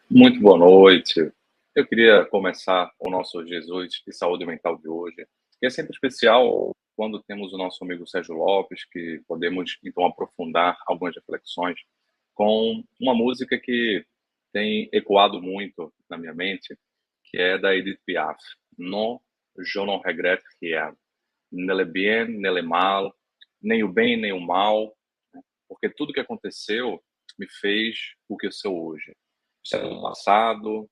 Muito boa noite. Eu queria começar o nosso Jesus e Saúde Mental de hoje. E é sempre especial quando temos o nosso amigo Sérgio Lopes, que podemos então aprofundar algumas reflexões com uma música que tem ecoado muito na minha mente, que é da Edith Piaf. Non, je ne regrette rien. Ne le bien, ne le mal, nem o bem, nem o mal, porque tudo que aconteceu me fez o que eu sou hoje. Isso é no passado,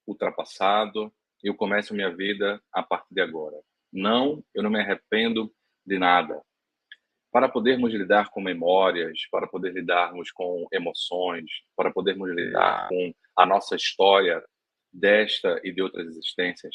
ultrapassado, e eu começo minha vida a partir de agora. Não, eu não me arrependo de nada. Para podermos lidar com memórias, para poder lidarmos com emoções, para podermos lidar com a nossa história desta e de outras existências,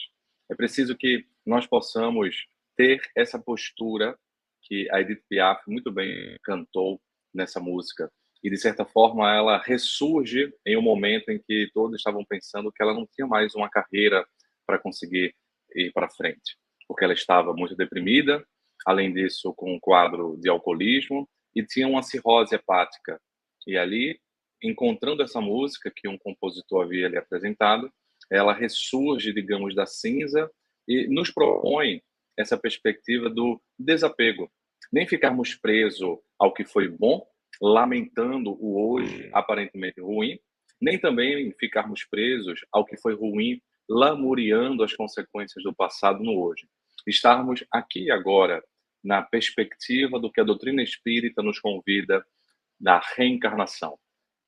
é preciso que nós possamos ter essa postura que a Edith Piaf muito bem cantou nessa música. E, de certa forma, ela ressurge em um momento em que todos estavam pensando que ela não tinha mais uma carreira para conseguir ir para frente, porque ela estava muito deprimida, além disso, com um quadro de alcoolismo, e tinha uma cirrose hepática. E ali, encontrando essa música que um compositor havia lhe apresentado, ela ressurge, digamos, da cinza e nos propõe essa perspectiva do desapego. Nem ficarmos presos ao que foi bom, lamentando o hoje aparentemente ruim, nem também ficarmos presos ao que foi ruim, lamuriando as consequências do passado no hoje. Estarmos aqui e agora, na perspectiva do que a doutrina espírita nos convida da reencarnação.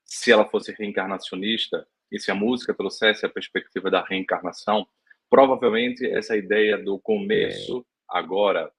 Se ela fosse reencarnacionista e se a música trouxesse a perspectiva da reencarnação, provavelmente essa ideia do começo agora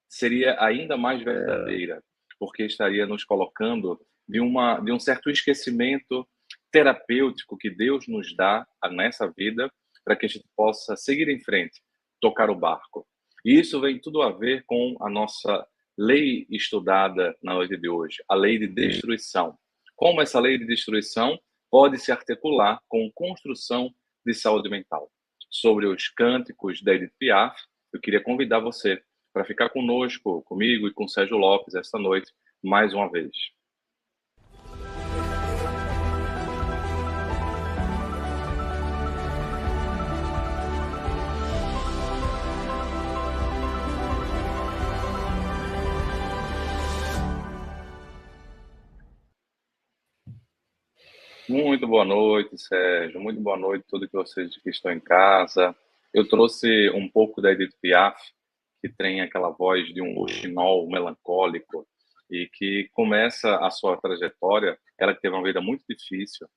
seria ainda mais verdadeira, porque estaria nos colocando de um certo esquecimento terapêutico que Deus nos dá nessa vida para que a gente possa seguir em frente, tocar o barco. E isso vem tudo a ver com a nossa lei estudada na noite de hoje, a lei de destruição. Como essa lei de destruição pode se articular com construção de saúde mental. Sobre os cânticos da Edith Piaf, eu queria convidar você para ficar conosco, comigo e com Sérgio Lopes esta noite, mais uma vez. Muito boa noite, Sérgio. Muito boa noite a todos vocês que estão em casa. Eu trouxe um pouco da Edith Piaf, que tem aquela voz de um rouxinol melancólico e que começa a sua trajetória. Ela que teve uma vida muito difícil,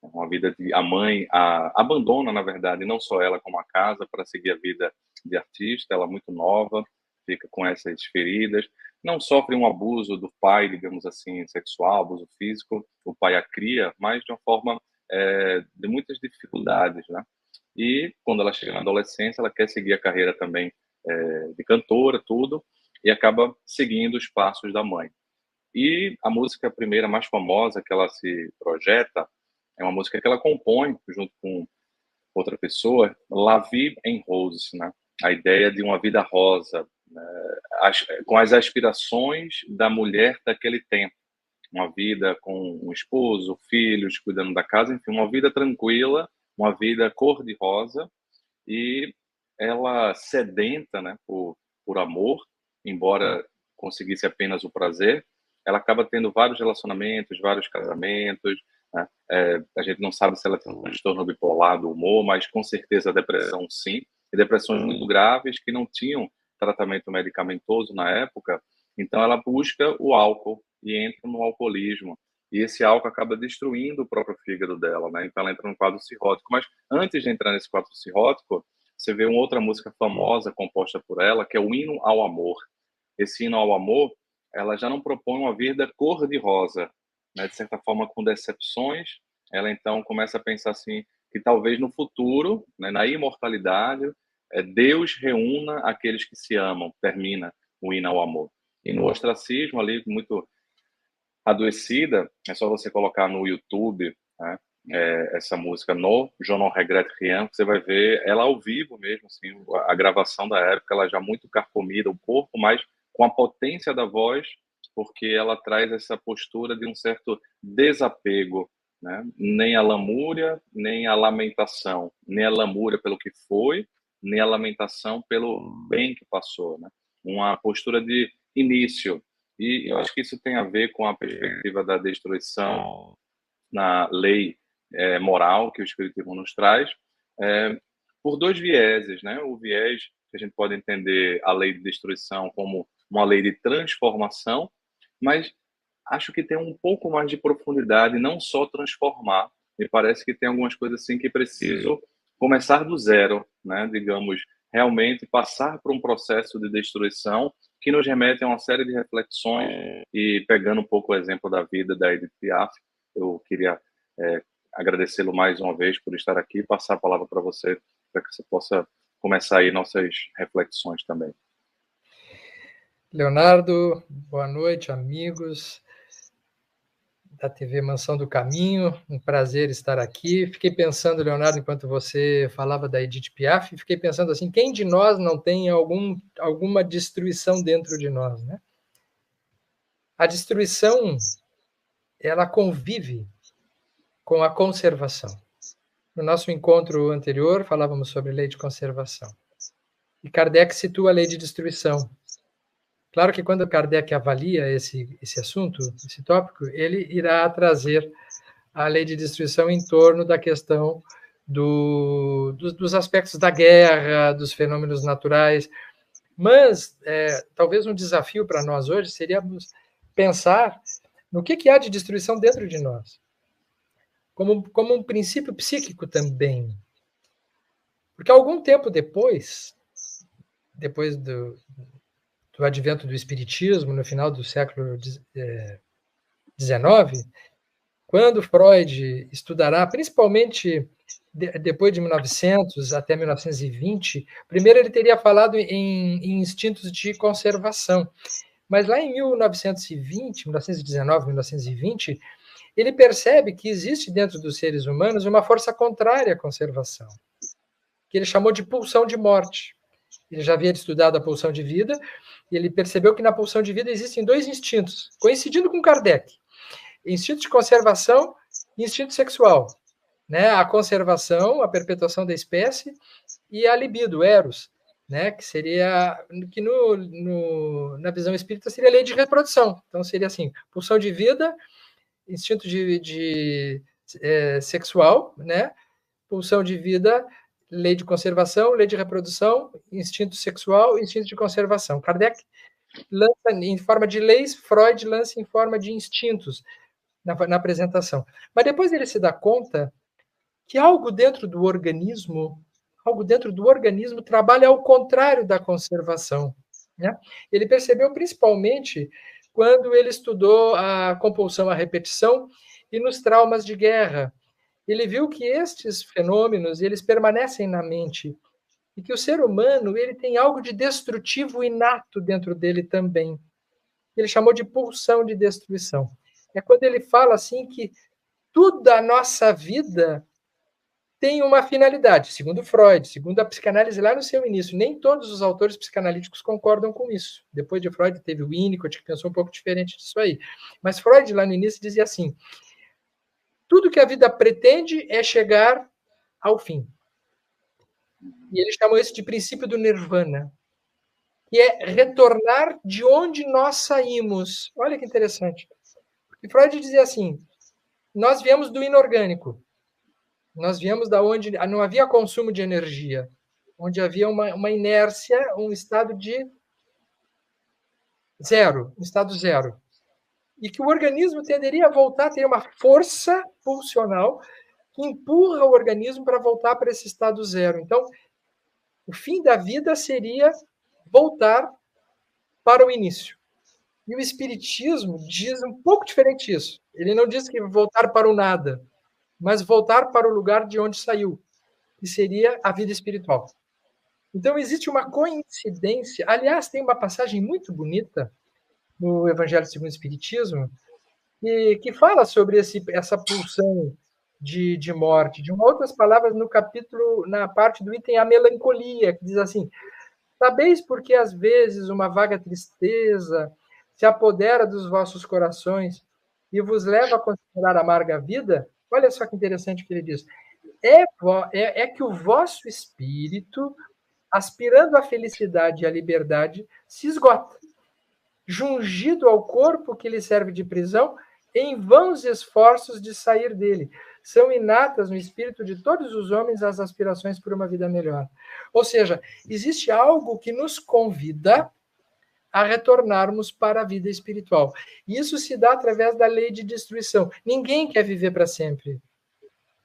uma vida de a mãe abandona, na verdade, não só ela como a casa para seguir a vida de artista. Ela muito nova, fica com essas feridas, não sofre um abuso do pai, digamos assim, sexual, abuso físico, o pai a cria, mas de uma forma de muitas dificuldades, né? E quando ela chega na adolescência, ela quer seguir a carreira também de cantora, tudo, e acaba seguindo os passos da mãe. E a música primeira mais famosa que ela se projeta é uma música que ela compõe junto com outra pessoa, La Vie en Rose, né? A ideia de uma vida rosa, né? Com as aspirações da mulher daquele tempo. Uma vida com um esposo, filhos, cuidando da casa, enfim, uma vida tranquila, uma vida cor-de-rosa, e ela sedenta, né, por amor, embora conseguisse apenas o prazer, ela acaba tendo vários relacionamentos, vários casamentos, né? A gente não sabe se ela tem um transtorno bipolar do humor, mas com certeza a depressão sim, e depressões muito graves que não tinham tratamento medicamentoso na época, então ela busca o álcool e entra no alcoolismo, e esse álcool acaba destruindo o próprio fígado dela, né? Então ela entra no quadro cirrótico. Mas antes de entrar nesse quadro cirrótico, você vê uma outra música famosa composta por ela, que é o Hino ao Amor. Esse Hino ao Amor, ela já não propõe uma vida cor-de-rosa, né? De certa forma, com decepções, ela então começa a pensar assim, que talvez no futuro, né, na imortalidade, Deus reúna aqueles que se amam, termina o Hino ao Amor. E no ostracismo ali, muito adoecida, é só você colocar no YouTube, né, essa música No Je ne regrette rien, que você vai ver ela ao vivo mesmo, assim, a gravação da época, ela já muito carcomida, o corpo, mas com a potência da voz, porque ela traz essa postura de um certo desapego né? Nem a lamúria, nem a lamentação, nem a lamúria pelo que foi, nem a lamentação pelo bem que passou, né? Uma postura de início. E eu acho que isso tem a ver com a perspectiva da destruição na lei moral que o Espiritismo nos traz, é, por dois vieses, né? O viés que a gente pode entender a lei de destruição como uma lei de transformação, mas acho que tem um pouco mais de profundidade, não só transformar. Me parece que tem algumas coisas assim que preciso começar do zero, né? Digamos, realmente passar por um processo de destruição que nos remete a uma série de reflexões. E pegando um pouco o exemplo da vida da Edith Piaf, eu queria agradecê-lo mais uma vez por estar aqui e passar a palavra para você, para que você possa começar aí nossas reflexões também. Leonardo, boa noite, amigos da TV Mansão do Caminho, um prazer estar aqui. Fiquei pensando, Leonardo, enquanto você falava da Edith Piaf, fiquei pensando assim, quem de nós não tem alguma destruição dentro de nós, né? A destruição, ela convive com a conservação. No nosso encontro anterior, falávamos sobre lei de conservação. E Kardec situa a lei de destruição. Claro que quando Kardec avalia esse assunto, esse tópico, ele irá trazer a lei de destruição em torno da questão dos aspectos da guerra, dos fenômenos naturais. Mas talvez um desafio para nós hoje seria pensar no que há de destruição dentro de nós, como um princípio psíquico também. Porque algum tempo depois do advento do Espiritismo, no final do século XIX, quando Freud estudará, principalmente depois de 1900 até 1920, primeiro ele teria falado em instintos de conservação, mas lá em 1920, 1919, 1920, ele percebe que existe dentro dos seres humanos uma força contrária à conservação, que ele chamou de pulsão de morte. Ele já havia estudado a pulsão de vida, e ele percebeu que na pulsão de vida existem dois instintos, coincidindo com Kardec: instinto de conservação e instinto sexual. Né? A conservação, a perpetuação da espécie, e a libido, eros, né? Que seria, que na visão espírita seria a lei de reprodução. Então seria assim, pulsão de vida, instinto de sexual, né? Pulsão de vida, lei de conservação, lei de reprodução, instinto sexual, instinto de conservação. Kardec lança em forma de leis, Freud lança em forma de instintos na apresentação. Mas depois ele se dá conta que algo dentro do organismo trabalha ao contrário da conservação. Né? Ele percebeu principalmente quando ele estudou a compulsão à repetição e nos traumas de guerra. Ele viu que estes fenômenos eles permanecem na mente e que o ser humano ele tem algo de destrutivo inato dentro dele também. Ele chamou de pulsão de destruição. É quando ele fala assim que toda a nossa vida tem uma finalidade, segundo Freud, segundo a psicanálise lá no seu início. Nem todos os autores psicanalíticos concordam com isso. Depois de Freud teve o Winnicott, que pensou um pouco diferente disso aí. Mas Freud lá no início dizia assim: tudo que a vida pretende é chegar ao fim. E ele chamou isso de princípio do nirvana, que é retornar de onde nós saímos. Olha que interessante. E Freud dizia assim: nós viemos do inorgânico. Nós viemos da onde não havia consumo de energia, onde havia uma inércia, um estado de zero, um estado zero. E que o organismo tenderia a voltar a ter uma força pulsional que empurra o organismo para voltar para esse estado zero. Então, o fim da vida seria voltar para o início. E o Espiritismo diz um pouco diferente isso. Ele não diz que voltar para o nada, mas voltar para o lugar de onde saiu, que seria a vida espiritual. Então, existe uma coincidência. Aliás, tem uma passagem muito bonita no Evangelho segundo o Espiritismo que fala sobre essa pulsão de morte. De outras palavras, no capítulo, na parte do item A melancolia, que diz assim: sabeis por que às vezes uma vaga tristeza se apodera dos vossos corações e vos leva a considerar amarga a vida? Olha só que interessante o que ele diz. É que o vosso espírito, aspirando à felicidade e à liberdade, se esgota, jungido ao corpo que lhe serve de prisão, em vãos esforços de sair dele. São inatas no espírito de todos os homens as aspirações por uma vida melhor. Ou seja, existe algo que nos convida a retornarmos para a vida espiritual. Isso se dá através da lei de destruição. Ninguém quer viver para sempre.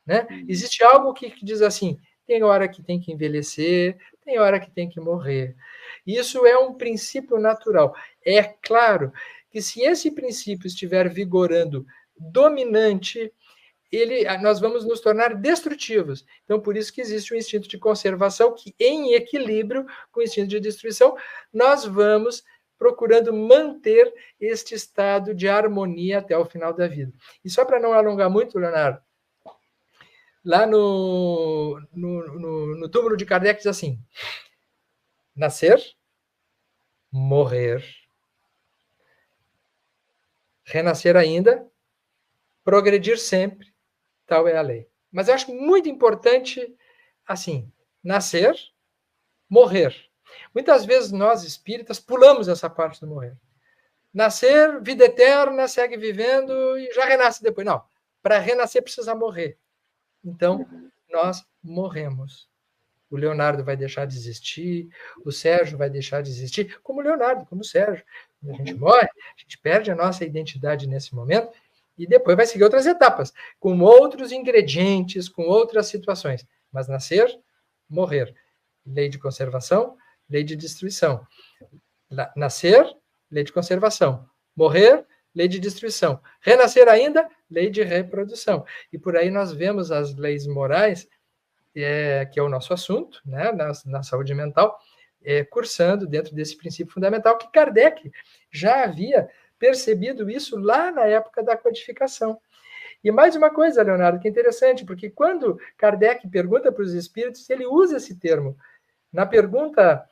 Né? Existe algo que diz assim: tem hora que tem que envelhecer, tem hora que tem que morrer. Isso é um princípio natural. É claro que se esse princípio estiver vigorando dominante, nós vamos nos tornar destrutivos. Então, por isso que existe o instinto de conservação, que em equilíbrio com o instinto de destruição, nós vamos procurando manter este estado de harmonia até o final da vida. E só para não alongar muito, Leonardo, lá no túmulo de Kardec diz assim: nascer, morrer, renascer ainda, progredir sempre, tal é a lei. Mas eu acho muito importante, assim, nascer, morrer. Muitas vezes nós, espíritas, pulamos essa parte do morrer. Nascer, vida eterna, segue vivendo e já renasce depois. Não, para renascer precisa morrer. Então, nós morremos. O Leonardo vai deixar de existir, o Sérgio vai deixar de existir, como o Leonardo, como o Sérgio. Quando a gente morre, a gente perde a nossa identidade nesse momento e depois vai seguir outras etapas, com outros ingredientes, com outras situações. Mas nascer, morrer. Lei de conservação, lei de destruição. Nascer, lei de conservação. Morrer, lei de destruição. Renascer ainda, lei de reprodução. E por aí nós vemos as leis morais, que é o nosso assunto, né, na saúde mental, cursando dentro desse princípio fundamental, que Kardec já havia percebido isso lá na época da codificação. E mais uma coisa, Leonardo, que é interessante, porque quando Kardec pergunta para os espíritos, ele usa esse termo. Na pergunta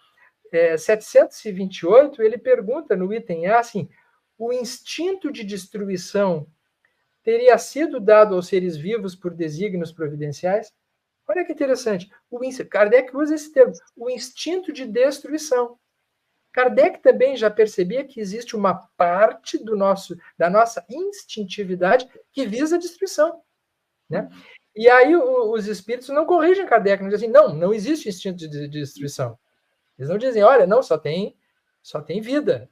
728, ele pergunta no item A, assim, o instinto de destruição teria sido dado aos seres vivos por desígnios providenciais? Olha que interessante. Kardec usa esse termo, o instinto de destruição. Kardec também já percebia que existe uma parte da nossa instintividade que visa a destruição. Né? E aí os espíritos não corrigem Kardec, não dizem assim, não existe instinto de destruição. Eles não dizem, olha, não, só tem vida.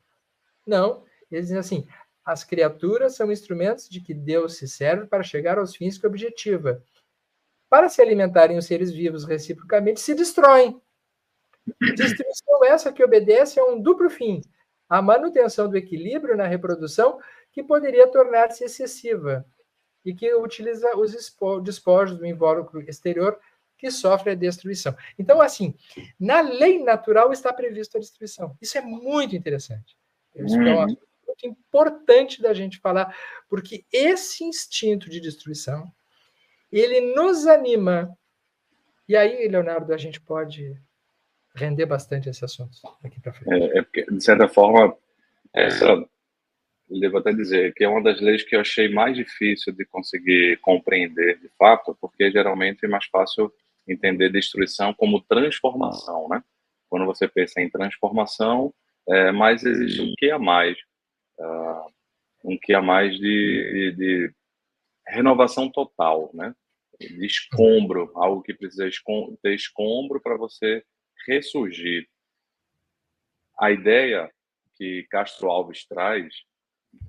Não, eles dizem assim, as criaturas são instrumentos de que Deus se serve para chegar aos fins que objetiva. Para se alimentarem os seres vivos reciprocamente, se destroem. Destruição essa que obedece a um duplo fim: a manutenção do equilíbrio na reprodução, que poderia tornar-se excessiva, e que utiliza os despojos do invólucro exterior, que sofre a destruição. Então, assim, na lei natural está prevista a destruição. Isso é muito interessante. Isso é um assunto muito importante da gente falar, porque esse instinto de destruição, ele nos anima. E aí, Leonardo, a gente pode render bastante esse assunto daqui para frente. Porque, de certa forma, essa, devo até dizer que é uma das leis que eu achei mais difícil de conseguir compreender de fato, porque geralmente é mais fácil entender destruição como transformação, né? Quando você pensa em transformação, mas existe um que a mais, um que a mais de renovação total, né? De escombro, algo que precisa ter escombro para você ressurgir. A ideia que Castro Alves traz,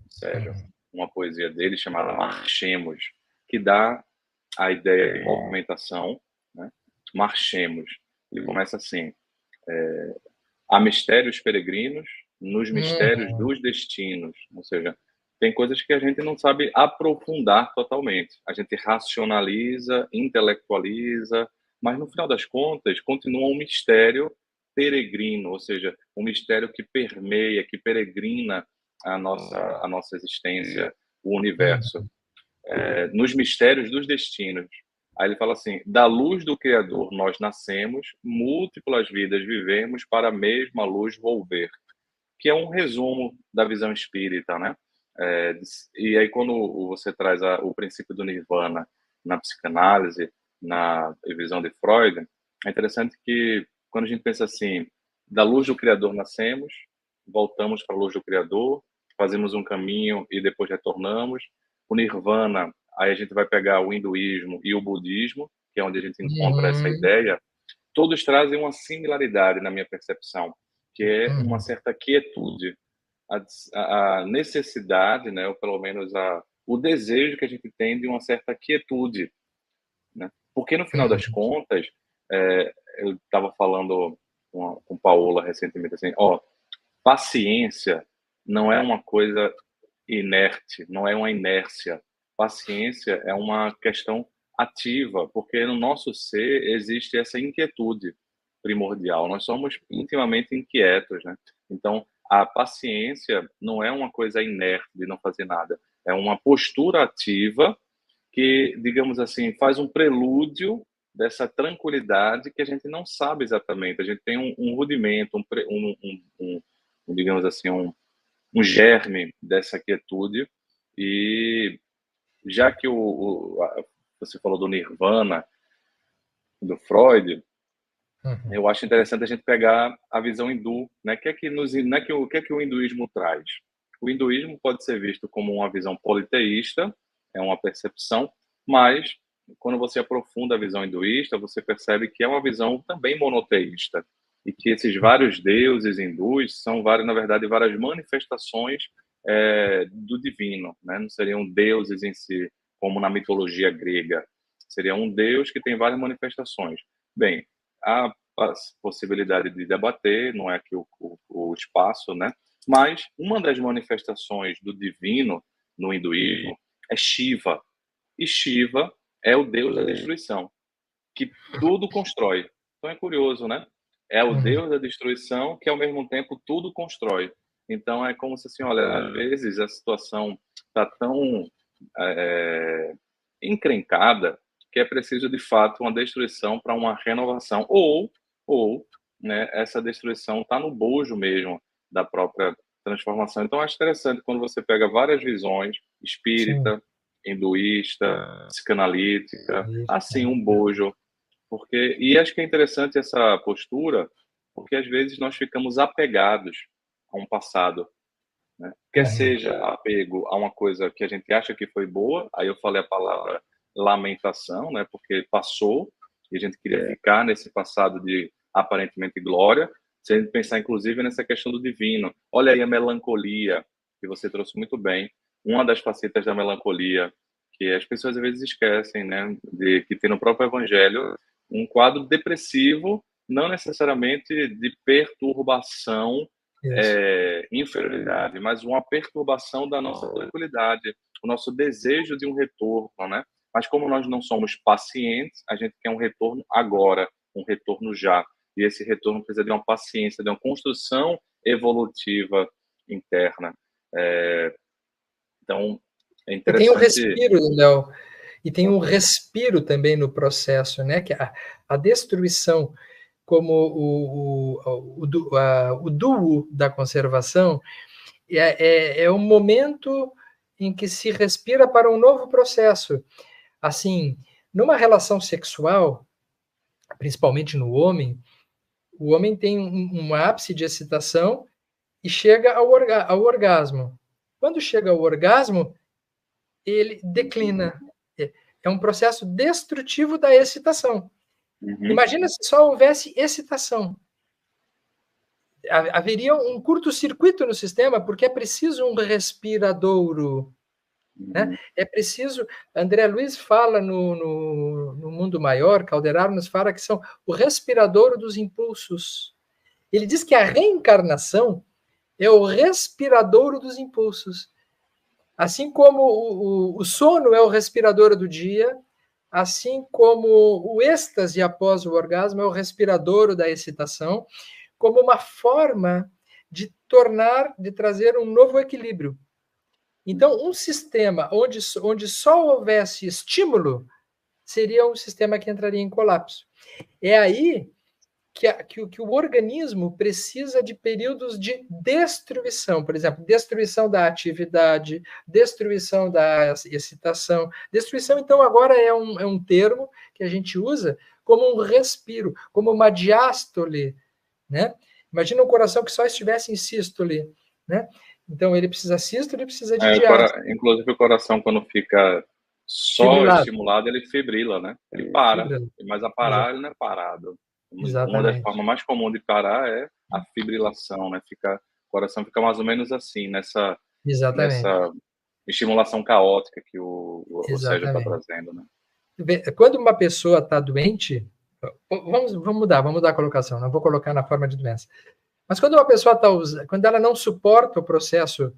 Sérgio, uma poesia dele chamada Marchemos, que dá a ideia de movimentação, né? Marchemos. Ele começa assim: há mistérios peregrinos nos mistérios dos destinos, ou seja, tem coisas que a gente não sabe aprofundar totalmente. A gente racionaliza, intelectualiza, mas no final das contas continua um mistério peregrino, ou seja, um mistério que permeia, que peregrina a nossa existência, o universo, nos mistérios dos destinos. Aí ele fala assim: da luz do Criador nós nascemos, múltiplas vidas vivemos para a mesma luz volver, que é um resumo da visão espírita, né? E aí quando você traz o princípio do Nirvana, na psicanálise, na visão de Freud, é interessante que quando a gente pensa assim, da luz do Criador nascemos, voltamos para a luz do Criador, fazemos um caminho e depois retornamos. O Nirvana, aí a gente vai pegar o hinduísmo e o budismo, que é onde a gente encontra essa Uhum. ideia. Todos trazem uma similaridade na minha percepção, que é uma Uhum. certa quietude, a necessidade, né, ou pelo menos o desejo que a gente tem de uma certa quietude, né? Porque no final das Uhum. contas, eu estava falando com Paola recentemente assim, ó, paciência não é uma coisa inerte, não é uma inércia. Paciência é uma questão ativa, porque no nosso ser existe essa inquietude primordial. Nós somos intimamente inquietos, né? Então, a paciência não é uma coisa inerte de não fazer nada, é uma postura ativa que, digamos assim, faz um prelúdio dessa tranquilidade que a gente não sabe exatamente. A gente tem um rudimento, digamos assim, um germe dessa quietude. E já que você falou do Nirvana, do Freud, Uhum. eu acho interessante a gente pegar a visão hindu, né? O que é que o hinduísmo traz? O hinduísmo pode ser visto como uma visão politeísta, é uma percepção, mas quando você aprofunda a visão hinduísta, você percebe que é uma visão também monoteísta e que esses vários deuses hindus são vários, na verdade, várias manifestações do divino, né? Não seriam deuses em si, como na mitologia grega. Seria um deus que tem várias manifestações. Bem, a possibilidade de debater, não é aqui o espaço, né? Mas uma das manifestações do divino no hinduísmo é Shiva. E Shiva é o deus da destruição, que tudo constrói. Então é curioso, né? É o Uhum. deus da destruição que ao mesmo tempo tudo constrói. Então é como se assim, olha, às vezes a situação está tão é, encrencada que é preciso de fato uma destruição para uma renovação ou né, essa destruição está no bojo mesmo da própria transformação. Então acho interessante quando você pega várias visões Sim. espírita, hinduísta, psicanalítica, assim Isso. um bojo, porque e acho que é interessante essa postura, porque às vezes nós ficamos apegados a um passado, né? Quer Uhum. seja apego a uma coisa que a gente acha que foi boa, aí eu falei a palavra lamentação, né? Porque passou e a gente queria ficar nesse passado de aparentemente glória, se a gente pensar inclusive nessa questão do divino. Olha aí a melancolia, que você trouxe muito bem, uma das facetas da melancolia, que as pessoas às vezes esquecem, né? De que tem no próprio evangelho um quadro depressivo, não necessariamente de perturbação Isso. inferioridade, mas uma perturbação da nossa tranquilidade, o nosso desejo de um retorno, né? Mas como nós não somos pacientes, a gente quer um retorno agora, um retorno já. E esse retorno precisa de uma paciência, de uma construção evolutiva interna. Então, é E tem o interessante. respiro, Léo, e tem um Ok. respiro também no processo, né? Que a destruição, como o duo da conservação, é um momento em que se respira para um novo processo. Assim, numa relação sexual, principalmente no homem, o homem tem um ápice de excitação e chega ao orgasmo. Quando chega ao orgasmo, ele declina. É um processo destrutivo da excitação. Uhum. Imagina se só houvesse excitação. Haveria um curto-circuito no sistema, porque é preciso um respiradouro. Né? Uhum. É preciso. André Luiz fala no Mundo Maior, Calderaro nos fala que são o respiradouro dos impulsos. Ele diz que a reencarnação é o respiradouro dos impulsos. Assim como o sono é o respirador do dia, assim como o êxtase após o orgasmo é o respirador da excitação, como uma forma de trazer um novo equilíbrio. Então, um sistema onde só houvesse estímulo seria um sistema que entraria em colapso. É aí que o organismo precisa de períodos de destruição, por exemplo, destruição da atividade, destruição da excitação. Destruição, então, agora é um termo que a gente usa como um respiro, como uma diástole, né? Imagina um coração que só estivesse em sístole, né? Então, ele precisa sístole e precisa de diástole. Inclusive, o coração, quando fica só Fibrilado. estimulado, ele fibrila, né? Ele para, Fibrilado. mas a parar, ele não é parado. Uma das Exatamente. formas mais comuns de parar é a fibrilação, né? O coração fica mais ou menos assim, Exatamente. nessa estimulação caótica que o Sérgio está Exatamente. trazendo, né? Quando uma pessoa está doente, vamos mudar a colocação, não vou colocar na forma de doença. Mas quando uma pessoa quando ela não suporta o processo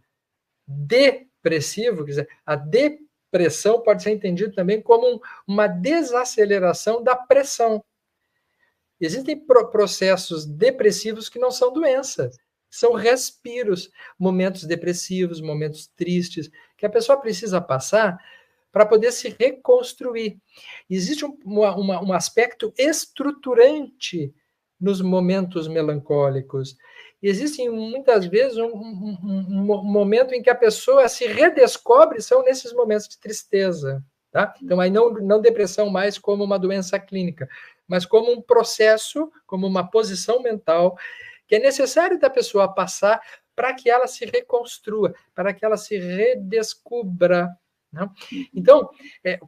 depressivo, quer dizer, a depressão pode ser entendido também como uma desaceleração da pressão. Existem processos depressivos que não são doença, são respiros, momentos depressivos, momentos tristes, que a pessoa precisa passar para poder se reconstruir. Existe um aspecto estruturante nos momentos melancólicos. Existe muitas vezes um momento em que a pessoa se redescobre, são nesses momentos de tristeza. Tá? Então, aí não depressão mais como uma doença clínica, mas como um processo, como uma posição mental que é necessário da pessoa passar para que ela se reconstrua, para que ela se redescubra. Não? Então,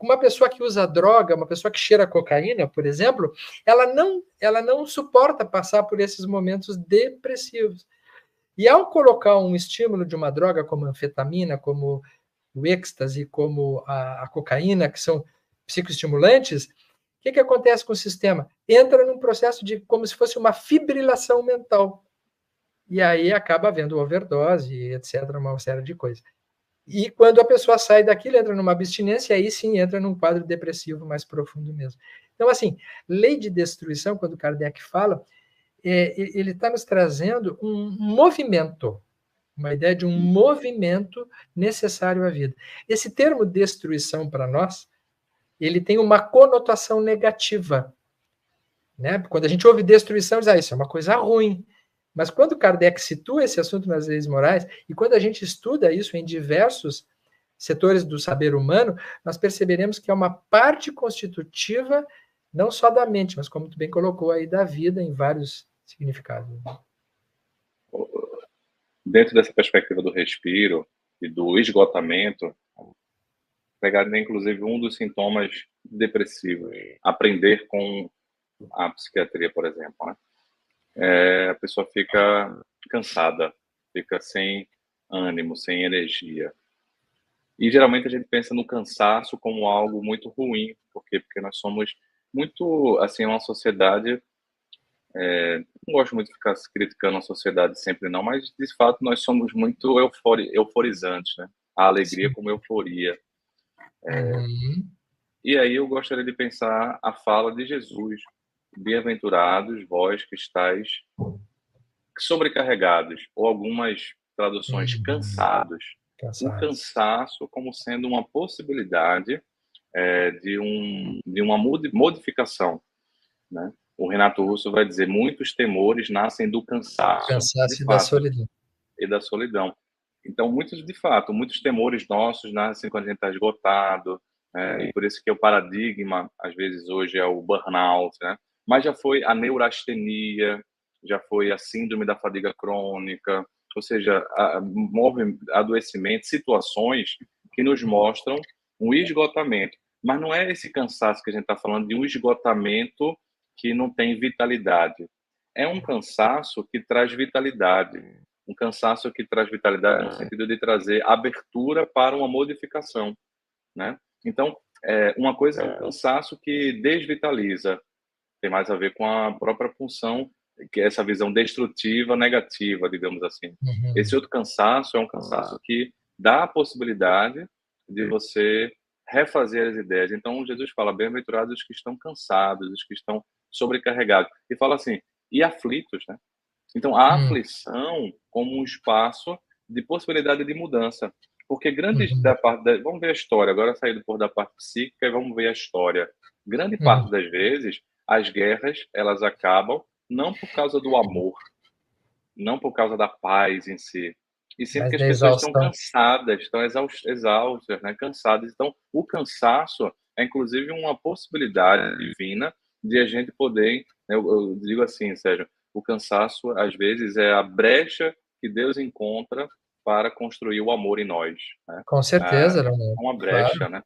uma pessoa que usa droga, uma pessoa que cheira cocaína, por exemplo, ela não suporta passar por esses momentos depressivos. E ao colocar um estímulo de uma droga como a anfetamina, como o êxtase, como a cocaína, que são psicoestimulantes, o que acontece com o sistema? Entra num processo de como se fosse uma fibrilação mental. E aí acaba havendo overdose, etc., uma série de coisas. E quando a pessoa sai daquilo, entra numa abstinência, aí sim entra num quadro depressivo mais profundo mesmo. Então, assim, lei de destruição, quando Kardec fala, ele está nos trazendo um movimento, uma ideia de um movimento necessário à vida. Esse termo destruição, para nós, ele tem uma conotação negativa. Né? Quando a gente ouve destruição, diz, isso é uma coisa ruim. Mas quando Kardec situa esse assunto nas leis morais, e quando a gente estuda isso em diversos setores do saber humano, nós perceberemos que é uma parte constitutiva, não só da mente, mas como tu bem colocou aí, da vida em vários significados. Dentro dessa perspectiva do respiro e do esgotamento, pegar inclusive um dos sintomas depressivos, aprender com a psiquiatria, por exemplo, né? A pessoa fica cansada, fica sem ânimo, sem energia. E geralmente a gente pensa no cansaço como algo muito ruim, porque nós somos muito, assim, uma sociedade, não gosto muito de ficar criticando a sociedade sempre não, mas de fato nós somos muito euforizantes, né? A alegria Sim. como euforia. Uhum. E aí eu gostaria de pensar a fala de Jesus: bem-aventurados vós que estáis sobrecarregados, ou algumas traduções cansados. O Cansados. cansaço como sendo uma possibilidade de uma modificação, né? O Renato Russo vai dizer: muitos temores nascem do cansaço, de Cansaço e da fato, solidão. e da solidão. Então, muitos temores nossos nascem quando a gente está esgotado, e por isso que o paradigma, às vezes, hoje é o burnout, né? Mas já foi a neurastenia, já foi a síndrome da fadiga crônica, ou seja, adoecimentos, situações que nos mostram um esgotamento. Mas não é esse cansaço que a gente está falando de um esgotamento que não tem vitalidade. É um cansaço que traz vitalidade. Um cansaço que traz vitalidade no sentido de trazer abertura para uma modificação, né? Então, uma coisa é um cansaço que desvitaliza, tem mais a ver com a própria função, que é essa visão destrutiva, negativa, digamos assim. Esse Uhum. outro cansaço é um cansaço que dá a possibilidade de você refazer as ideias. Então, Jesus fala: bem-aventurados os que estão cansados, os que estão sobrecarregados. E fala assim: e aflitos, né? Então, a aflição como um espaço de possibilidade de mudança. Porque Uhum. vamos ver a história, agora sair da parte psíquica e vamos ver a história. Grande parte Uhum. das vezes, as guerras, elas acabam não por causa do amor, não por causa da paz em si, e sim Mas porque as da pessoas estão exaustão. cansadas, estão exaustas, né? Cansadas. Então, o cansaço é inclusive uma possibilidade divina de a gente poder, eu digo assim, Sérgio, o cansaço às vezes é a brecha que Deus encontra para construir o amor em nós, né? Com Ah, certeza, é Leonardo, uma claro. brecha, né?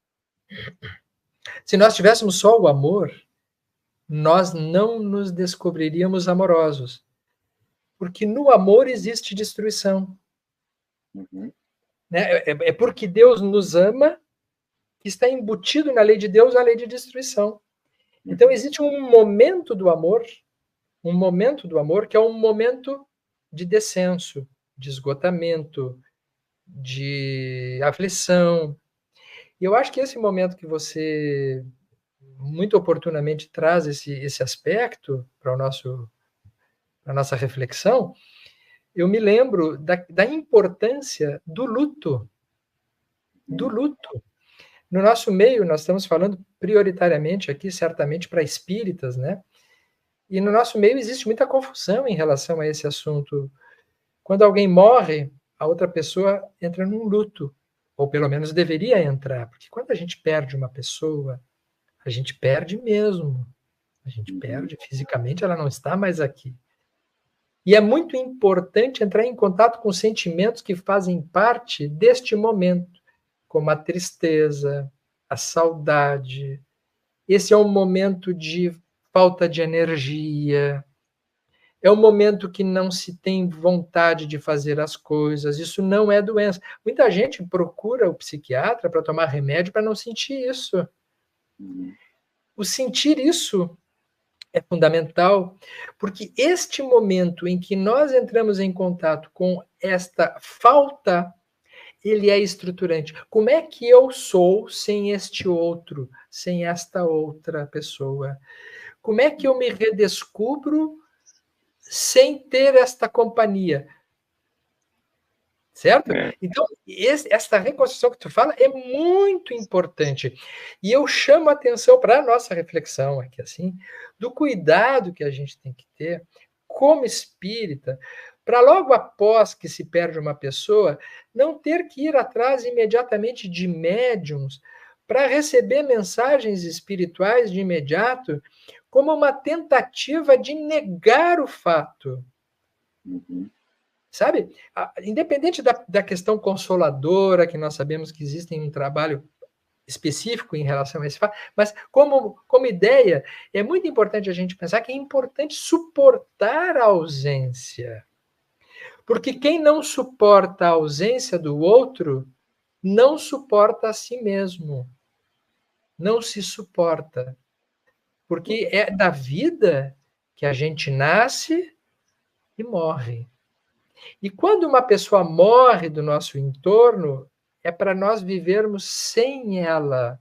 Se nós tivéssemos só o amor, nós não nos descobriríamos amorosos, porque no amor existe destruição, Uhum, né? É porque Deus nos ama que está embutido na lei de Deus a lei de destruição. Então uhum, existe um momento do amor que é um momento de descenso, de esgotamento, de aflição. E eu acho que esse momento que você muito oportunamente traz esse aspecto para a nossa reflexão, eu me lembro da importância do luto. Do uhum, luto. No nosso meio, nós estamos falando prioritariamente aqui, certamente, para espíritas, né? E no nosso meio existe muita confusão em relação a esse assunto. Quando alguém morre, a outra pessoa entra num luto, ou pelo menos deveria entrar, porque quando a gente perde uma pessoa, a gente perde mesmo. A gente uhum, perde fisicamente, ela não está mais aqui. E é muito importante entrar em contato com sentimentos que fazem parte deste momento, como a tristeza, a saudade. Esse é um momento de falta de energia, é um momento que não se tem vontade de fazer as coisas. Isso não é doença. Muita gente procura o psiquiatra para tomar remédio para não sentir isso. uhum. O sentir isso é fundamental, porque este momento em que nós entramos em contato com esta falta, ele é estruturante. Como é que eu sou sem este outro, sem esta outra pessoa? Como é que eu me redescubro sem ter esta companhia? Certo? É, Então, esta reconstrução que tu fala é muito importante. E eu chamo a atenção para a nossa reflexão aqui, assim, do cuidado que a gente tem que ter como espírita, para logo após que se perde uma pessoa, não ter que ir atrás imediatamente de médiums para receber mensagens espirituais de imediato, como uma tentativa de negar o fato. uhum, Sabe? Independente da questão consoladora, que nós sabemos que existe um trabalho específico em relação a esse fato, mas como ideia, é muito importante a gente pensar que é importante suportar a ausência. Porque quem não suporta a ausência do outro, não suporta a si mesmo. Não se suporta. Porque é da vida que a gente nasce e morre. E quando uma pessoa morre do nosso entorno, é para nós vivermos sem ela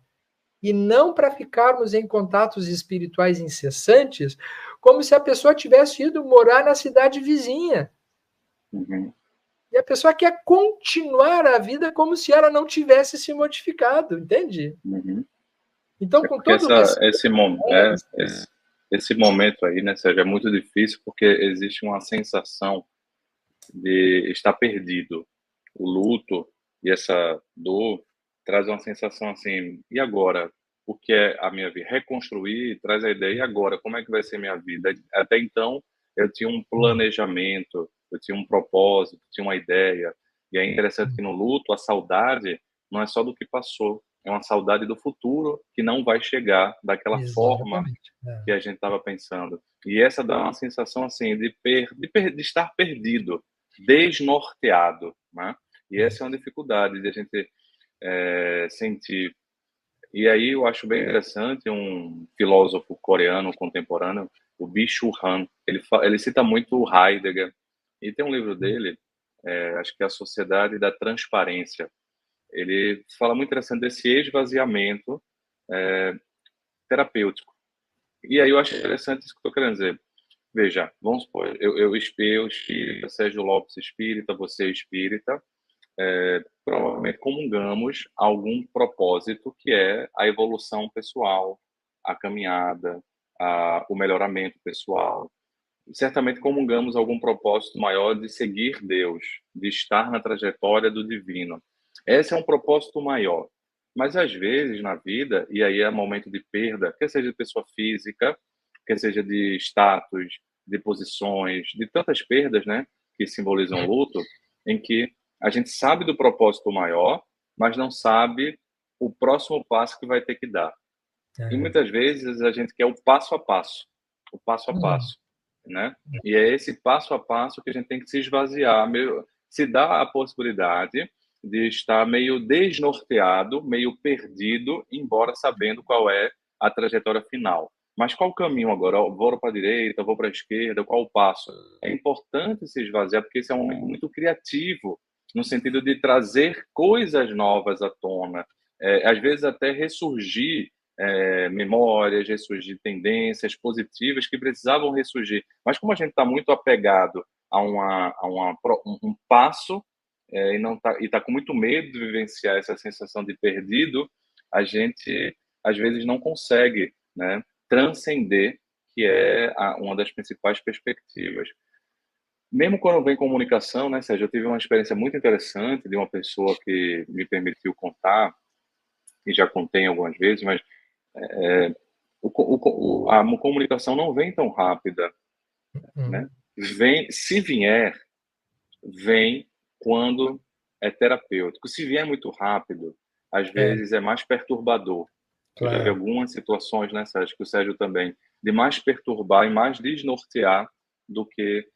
e não para ficarmos em contatos espirituais incessantes, como se a pessoa tivesse ido morar na cidade vizinha. uhum. E a pessoa quer continuar a vida como se ela não tivesse se modificado, entende? Uhum. Então, É com porque todo o respeito, esse momento aí, né, Sérgio, é muito difícil porque existe uma sensação de estar perdido. O luto e essa dor traz uma sensação assim, e agora? O que é a minha vida? Reconstruir traz a ideia, e agora? Como é que vai ser minha vida? Até então, eu tinha um planejamento, eu tinha um propósito, tinha uma ideia. E é interessante que no luto, a saudade não é só do que passou, é uma saudade do futuro que não vai chegar daquela forma exatamente. que a gente estava pensando. E essa dá uma sensação assim de estar perdido, desnorteado, né? E essa é uma dificuldade de a gente sentir. E aí eu acho bem interessante um filósofo coreano contemporâneo, o Byung-Chul Han. Ele cita muito o Heidegger e tem um livro dele, acho que é A Sociedade da Transparência. Ele fala muito interessante desse esvaziamento terapêutico. E aí eu acho interessante isso que eu estou querendo dizer. Veja, vamos supor, eu espírita, Sérgio Lopes espírita, você espírita, provavelmente comungamos algum propósito que é a evolução pessoal, a caminhada, o melhoramento pessoal. certamente comungamos algum propósito maior de seguir Deus, de estar na trajetória do divino. Esse é um propósito maior. Mas às vezes na vida, e aí é momento de perda, quer seja de pessoa física, quer seja de status, de posições, de tantas perdas, né, que simbolizam luto, em que a gente sabe do propósito maior, mas não sabe o próximo passo que vai ter que dar. E muitas vezes a gente quer o passo a passo, né? E é esse passo a passo que a gente tem que se esvaziar, meio, se dá a possibilidade de estar meio desnorteado, meio perdido, embora sabendo qual é a trajetória final. Mas qual o caminho agora? Eu vou para a direita, vou para a esquerda, qual o passo? É importante se esvaziar, porque esse é um momento muito criativo, no sentido de trazer coisas novas à tona, às vezes até ressurgir memórias, ressurgir tendências positivas que precisavam ressurgir. Mas como a gente está muito apegado um passo e não tá com muito medo de vivenciar essa sensação de perdido, a gente às vezes não consegue, né, transcender, que é uma das principais perspectivas. Mesmo quando vem comunicação, né, Sérgio, eu tive uma experiência muito interessante de uma pessoa que me permitiu contar, e já contei algumas vezes, mas a comunicação não vem tão rápida, né? Se vier, vem quando é terapêutico. Se vier muito rápido, às vezes é mais perturbador. Eu já vi Claro. algumas situações, né, Sérgio, que o Sérgio também, de mais perturbar e mais desnortear do que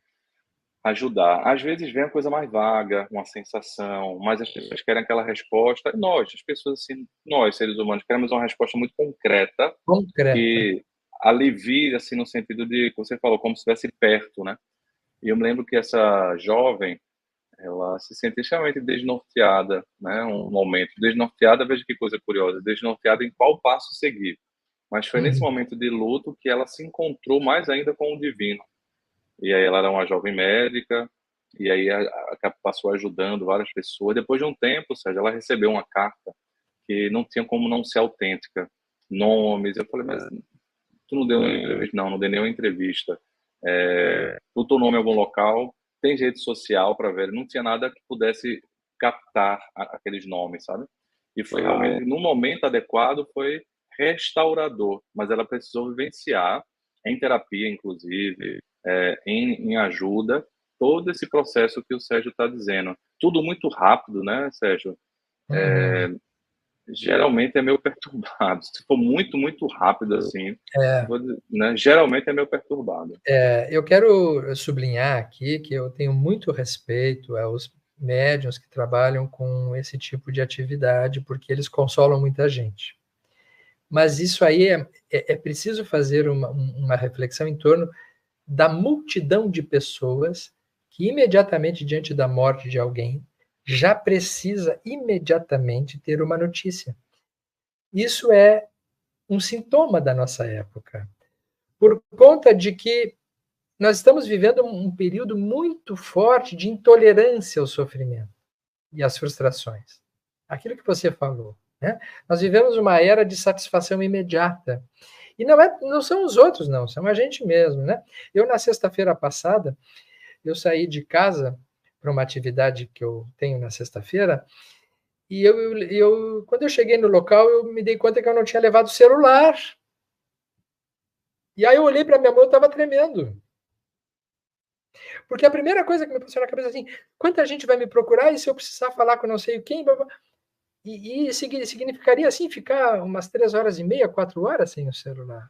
ajudar. Às vezes vem a coisa mais vaga, uma sensação, mas as pessoas querem aquela resposta. E nós, as pessoas assim, nós, seres humanos, queremos uma resposta muito concreta Concreta. que alivie, assim, no sentido de, como você falou, como se estivesse perto, né? E eu me lembro que essa jovem, ela se sentia extremamente desnorteada, né? Um momento desnorteada, veja que coisa curiosa, desnorteada em qual passo seguir. Mas foi nesse momento de luto que ela se encontrou mais ainda com o divino. E aí ela era uma jovem médica, e aí passou ajudando várias pessoas. Depois de um tempo, Sérgio, ela recebeu uma carta que não tinha como não ser autêntica. Nomes, eu falei, mas tu não deu nenhuma entrevista? Não, não dei nenhuma entrevista. O teu nome em algum local, tem rede social para ver, não tinha nada que pudesse captar aqueles nomes, sabe? E foi realmente, no momento adequado, foi restaurador, mas ela precisou vivenciar, em terapia, inclusive, em ajuda, todo esse processo que o Sérgio está dizendo. Tudo muito rápido, né, Sérgio? Geralmente é meio perturbado. Se for muito, muito rápido assim, né, geralmente é meio perturbado. Eu quero sublinhar aqui que eu tenho muito respeito aos médiuns que trabalham com esse tipo de atividade, porque eles consolam muita gente. Mas isso aí é preciso fazer uma reflexão em torno da multidão de pessoas que imediatamente diante da morte de alguém já precisa imediatamente ter uma notícia. Isso é um sintoma da nossa época, por conta de que nós estamos vivendo um período muito forte de intolerância ao sofrimento e às frustrações. Aquilo que você falou, né? Nós vivemos uma era de satisfação imediata. E não são os outros, não, são a gente mesmo, né? Eu, na sexta-feira passada, eu saí de casa para uma atividade que eu tenho na sexta-feira, e quando eu cheguei no local, eu me dei conta que eu não tinha levado o celular. E aí eu olhei para minha mão, eu estava tremendo. Porque a primeira coisa que me passou na cabeça é assim, quanta gente vai me procurar e se eu precisar falar com não sei quem, e significaria assim ficar umas 3h30, 4 horas sem o celular.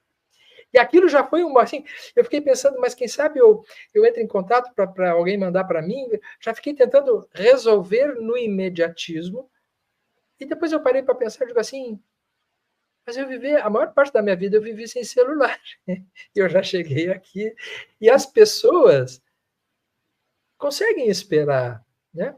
E aquilo já foi assim, eu fiquei pensando, mas quem sabe eu entro em contato para alguém mandar para mim, já fiquei tentando resolver no imediatismo, e depois eu parei para pensar, digo assim, mas a maior parte da minha vida eu vivi sem celular, eu já cheguei aqui, e as pessoas conseguem esperar, né?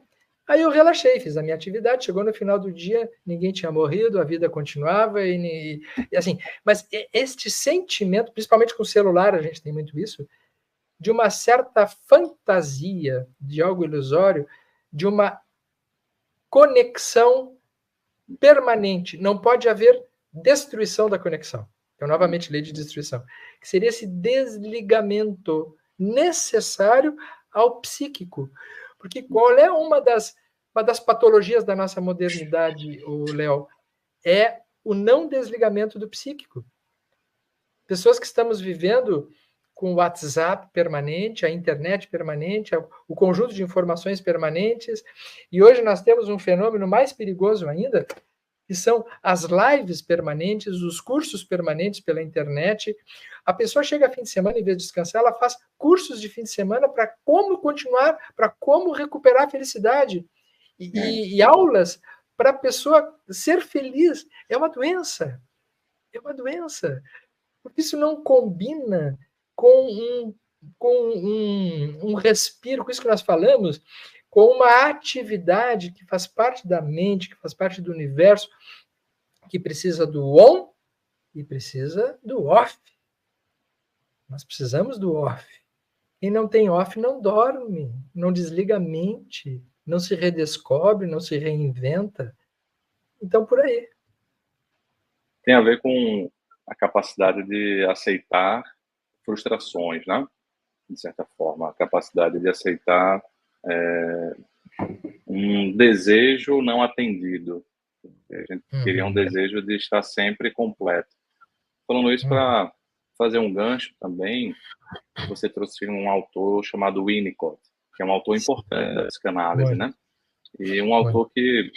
Aí eu relaxei, fiz a minha atividade, chegou no final do dia, ninguém tinha morrido, a vida continuava, e assim, mas este sentimento, principalmente com o celular, a gente tem muito isso, de uma certa fantasia, de algo ilusório, de uma conexão permanente. Não pode haver destruição da conexão. Eu novamente lei de destruição. Que seria esse desligamento necessário ao psíquico. Porque qual é uma das patologias da nossa modernidade, o Léo? É o não desligamento do psíquico. Pessoas que estamos vivendo com o WhatsApp permanente, a internet permanente, o conjunto de informações permanentes, e hoje nós temos um fenômeno mais perigoso ainda, que são as lives permanentes, os cursos permanentes pela internet. A pessoa chega a fim de semana, em vez de descansar, ela faz cursos de fim de semana para como continuar, para como recuperar a felicidade. E aulas para a pessoa ser feliz. É uma doença. É uma doença. Porque isso não combina com um respiro, com isso que nós falamos, com uma atividade que faz parte da mente, que faz parte do universo, que precisa do on e precisa do off. Nós precisamos do off. Quem não tem off não dorme, não desliga a mente, não se redescobre, não se reinventa. Então, por aí. Tem a ver com a capacidade de aceitar frustrações, né? De certa forma, a capacidade de aceitar um desejo não atendido. A gente queria um desejo de estar sempre completo. Falando isso para fazer um gancho também, você trouxe um autor chamado Winnicott, que é um autor importante da psicanálise, né? E um autor que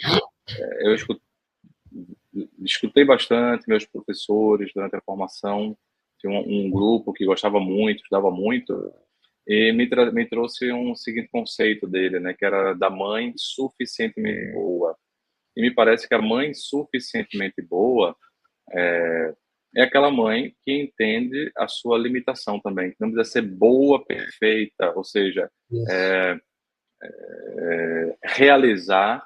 eu escutei bastante, meus professores durante a formação, tinha um grupo que gostava muito, estudava muito, e me trouxe um seguinte conceito dele, né, que era da mãe suficientemente boa. E me parece que a mãe suficientemente boa é aquela mãe que entende a sua limitação também, que não precisa ser boa, perfeita, ou seja, realizar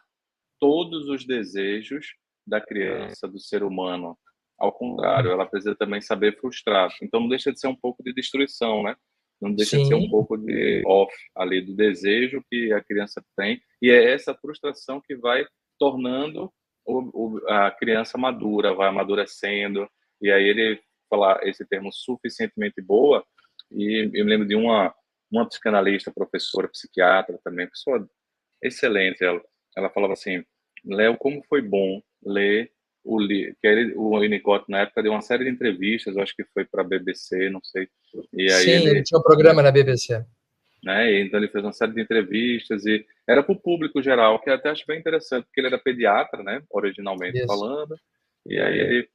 todos os desejos da criança, do ser humano. Ao contrário, ela precisa também saber frustrar. Então não deixa de ser um pouco de destruição, né? Não deixa de ser um pouco de off ali do desejo que a criança tem, e é essa frustração que vai tornando a criança madura, vai amadurecendo, e aí ele falar esse termo suficientemente boa, e eu me lembro de uma psicanalista, professora, psiquiatra também, pessoa excelente, ela falava assim: Léo, como foi bom ler o Winnicott na época deu uma série de entrevistas, eu acho que foi para a BBC, não sei. E aí Sim, ele tinha um programa na BBC. Né, então ele fez uma série de entrevistas e era para o público geral, que eu até acho bem interessante, porque ele era pediatra, né, originalmente falando, e aí ele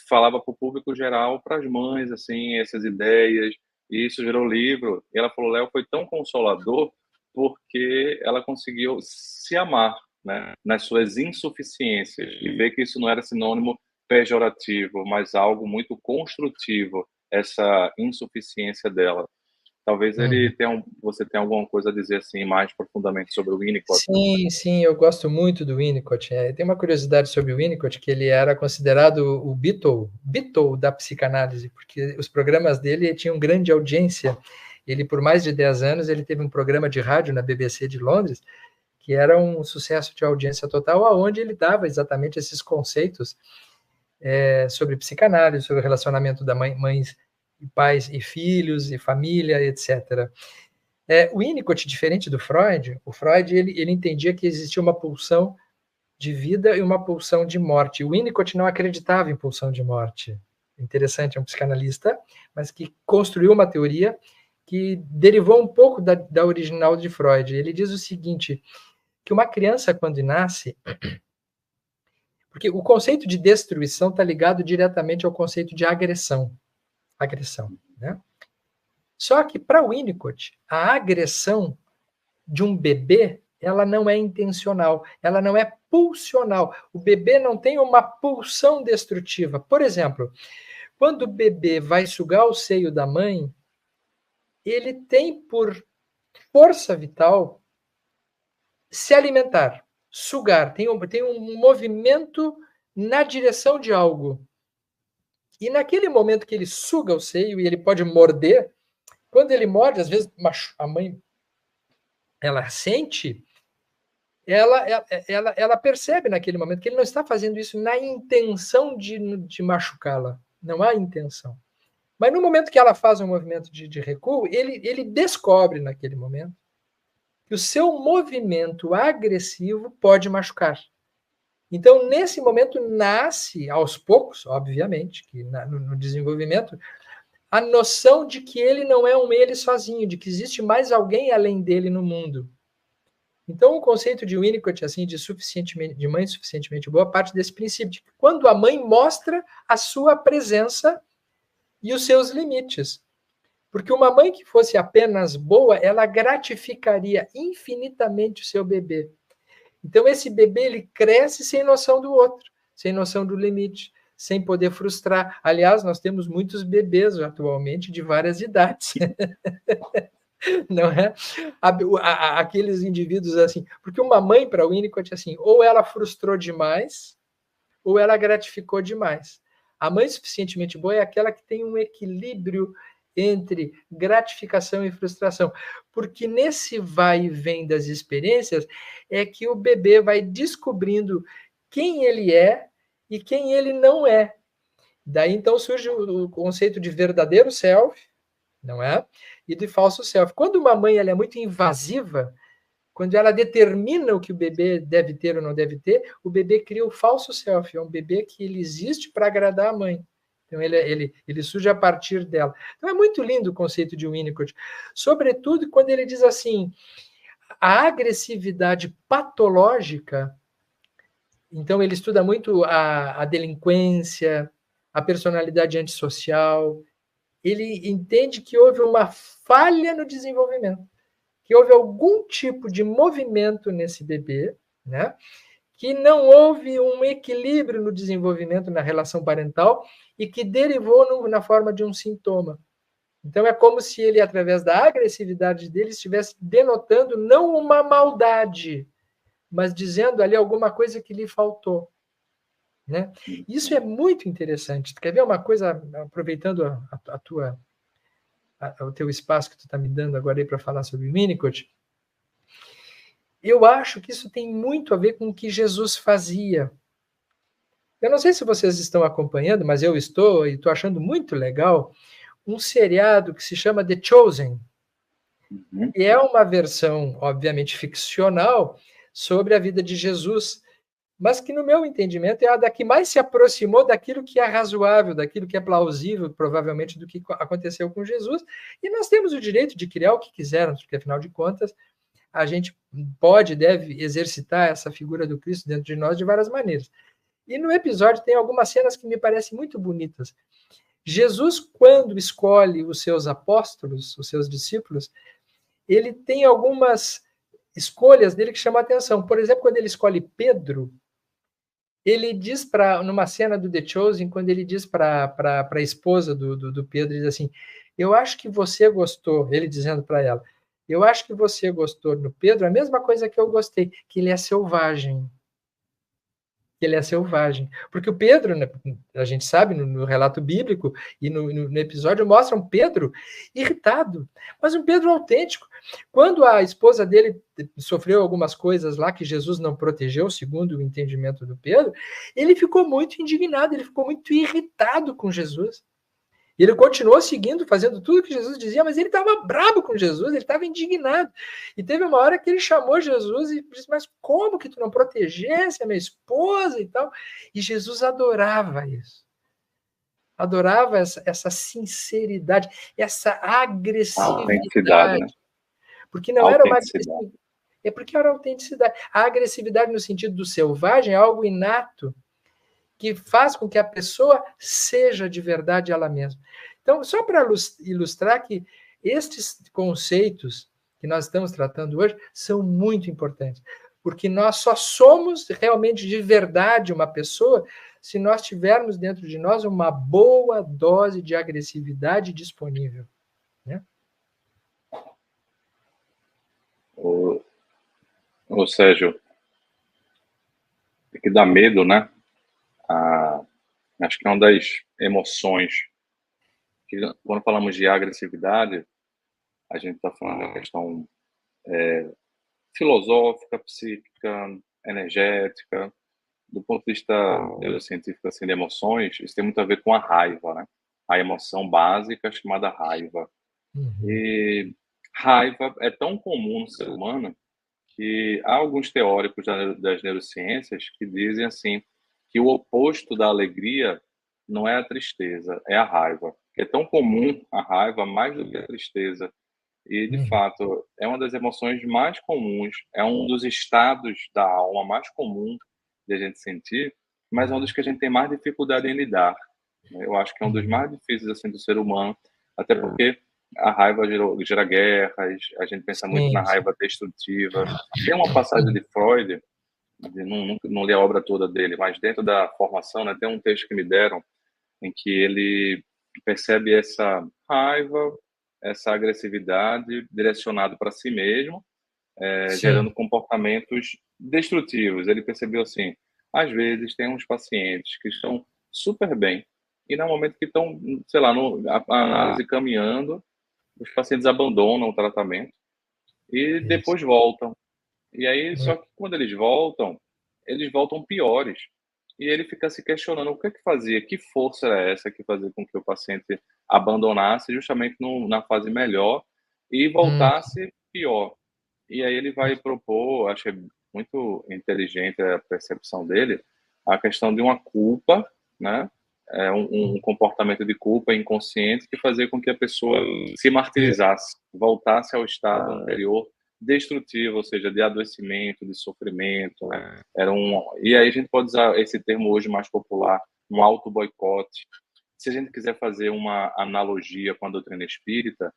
falava para o público geral, para as mães, assim, essas ideias, e isso gerou livro. E ela falou: Léo, foi tão consolador porque ela conseguiu se amar, né, nas suas insuficiências e ver que isso não era sinônimo pejorativo, mas algo muito construtivo, essa insuficiência dela. Talvez você tenha alguma coisa a dizer assim mais profundamente sobre o Winnicott. Sim, eu gosto muito do Winnicott. Tem uma curiosidade sobre o Winnicott, que ele era considerado o Beatle da psicanálise, porque os programas dele tinham grande audiência. Ele, por mais de 10 anos, ele teve um programa de rádio na BBC de Londres, que era um sucesso de audiência total, aonde ele dava exatamente esses conceitos sobre psicanálise, sobre o relacionamento da mães e pais e filhos e família, etc. O Winnicott, diferente do Freud, o Freud ele entendia que existia uma pulsão de vida e uma pulsão de morte. O Winnicott não acreditava em pulsão de morte. Interessante, é um psicanalista, mas que construiu uma teoria que derivou um pouco da original de Freud. Ele diz o seguinte, que uma criança, quando nasce, porque o conceito de destruição está ligado diretamente ao conceito de agressão, né? Só que, para Winnicott, a agressão de um bebê, ela não é intencional, ela não é pulsional. O bebê não tem uma pulsão destrutiva. Por exemplo, quando o bebê vai sugar o seio da mãe, ele tem por força vital se alimentar, sugar, tem um movimento na direção de algo. E naquele momento que ele suga o seio e ele pode morder, quando ele morde, às vezes a mãe ela sente, ela percebe naquele momento que ele não está fazendo isso na intenção de machucá-la. Não há intenção. Mas no momento que ela faz um movimento de recuo, ele descobre naquele momento que o seu movimento agressivo pode machucar. Então, nesse momento, nasce, aos poucos, obviamente, que no desenvolvimento, a noção de que ele não é um ele sozinho, de que existe mais alguém além dele no mundo. Então, o conceito de Winnicott, assim, de mãe suficientemente boa, parte desse princípio, de que quando a mãe mostra a sua presença e os seus limites. Porque uma mãe que fosse apenas boa, ela gratificaria infinitamente o seu bebê. Então, esse bebê, ele cresce sem noção do outro, sem noção do limite, sem poder frustrar. Aliás, nós temos muitos bebês atualmente de várias idades. Não é? Aqueles indivíduos assim. Porque uma mãe, para o Winnicott, assim, ou ela frustrou demais, ou ela gratificou demais. A mãe suficientemente boa é aquela que tem um equilíbrio entre gratificação e frustração. Porque nesse vai e vem das experiências é que o bebê vai descobrindo quem ele é e quem ele não é. Daí então surge o conceito de verdadeiro self, não é? E de falso self. Quando uma mãe ela é muito invasiva, quando ela determina o que o bebê deve ter ou não deve ter, o bebê cria o falso self. É um bebê que ele existe para agradar a mãe. Então, ele surge a partir dela. Então, é muito lindo o conceito de Winnicott. Sobretudo quando ele diz assim, a agressividade patológica, então ele estuda muito a delinquência, a personalidade antissocial, ele entende que houve uma falha no desenvolvimento, que houve algum tipo de movimento nesse bebê, né? Que não houve um equilíbrio no desenvolvimento na relação parental e que derivou na forma de um sintoma. Então é como se ele, através da agressividade dele, estivesse denotando não uma maldade, mas dizendo ali alguma coisa que lhe faltou. Né? Isso é muito interessante. Tu quer ver uma coisa, aproveitando o teu espaço que tu está me dando agora aí para falar sobre o Winnicott? Eu acho que isso tem muito a ver com o que Jesus fazia. Eu não sei se vocês estão acompanhando, mas eu estou e estou achando muito legal um seriado que se chama The Chosen. Uhum. E é uma versão, obviamente, ficcional sobre a vida de Jesus, mas que, no meu entendimento, é a da que mais se aproximou daquilo que é razoável, daquilo que é plausível, provavelmente, do que aconteceu com Jesus. E nós temos o direito de criar o que quisermos, porque, afinal de contas, a gente pode e deve exercitar essa figura do Cristo dentro de nós de várias maneiras. E no episódio tem algumas cenas que me parecem muito bonitas. Jesus, quando escolhe os seus apóstolos, os seus discípulos, ele tem algumas escolhas dele que chamam a atenção. Por exemplo, quando ele escolhe Pedro, ele diz numa cena do The Chosen, quando ele diz para a esposa do Pedro, ele diz assim, eu acho que você gostou, ele dizendo para ela, eu acho que você gostou no Pedro a mesma coisa que eu gostei, que ele é selvagem. Ele é selvagem. Porque o Pedro, né, a gente sabe, no relato bíblico e no episódio, mostra um Pedro irritado, mas um Pedro autêntico. Quando a esposa dele sofreu algumas coisas lá que Jesus não protegeu, segundo o entendimento do Pedro, ele ficou muito indignado, ele ficou muito irritado com Jesus. Ele continuou seguindo, fazendo tudo que Jesus dizia, mas ele estava bravo com Jesus, ele estava indignado. E teve uma hora que ele chamou Jesus e disse, mas como que tu não protegesse a minha esposa e tal? E Jesus adorava isso. Adorava essa sinceridade, essa Autenticidade, agressividade. né? Porque não era uma Autenticidade. agressividade. É porque era autenticidade. A agressividade no sentido do selvagem é algo inato, que faz com que a pessoa seja de verdade ela mesma. Então, só para ilustrar que estes conceitos que nós estamos tratando hoje são muito importantes, porque nós só somos realmente de verdade uma pessoa se nós tivermos dentro de nós uma boa dose de agressividade disponível. Né? Ou seja, que dá medo, né? Acho que é uma das emoções que, quando falamos de agressividade, a gente está falando da questão filosófica, psíquica, energética, do ponto de vista científico assim, de emoções, isso tem muito a ver com a raiva, né? a emoção básica chamada raiva. Uhum. E raiva é tão comum no ser humano que há alguns teóricos das neurociências que dizem assim que o oposto da alegria não é a tristeza, é a raiva. É tão comum a raiva mais do que a tristeza. E, de Uhum. fato, é uma das emoções mais comuns, é um dos estados da alma mais comum de a gente sentir, mas é um dos que a gente tem mais dificuldade em lidar, né. Eu acho que é um dos Uhum. mais difíceis, assim, do ser humano, até porque a raiva gera guerras, a gente pensa muito na Sim, sim. raiva destrutiva. Tem uma passagem de Freud, não li a obra toda dele, mas dentro da formação, né, tem um texto que me deram em que ele percebe essa raiva, essa agressividade direcionado para si mesmo, Sim. gerando comportamentos destrutivos. Ele percebeu assim, às vezes tem uns pacientes que estão super bem e no momento que estão, sei lá, a análise caminhando, os pacientes abandonam o tratamento e Isso. depois voltam. E aí, Hum. só que quando eles voltam piores. E ele fica se questionando o que é que fazia, que força era essa que fazia com que o paciente abandonasse justamente na fase melhor e Hum. voltasse pior. E aí ele vai propor, achei muito inteligente a percepção dele, a questão de uma culpa, né? Um comportamento de culpa inconsciente que fazia com que a pessoa se É. martirizasse, voltasse ao estado anterior destrutivo, ou seja, de adoecimento, de sofrimento, né? E aí a gente pode usar esse termo hoje mais popular, um auto-boicote. Se a gente quiser fazer uma analogia com a doutrina espírita,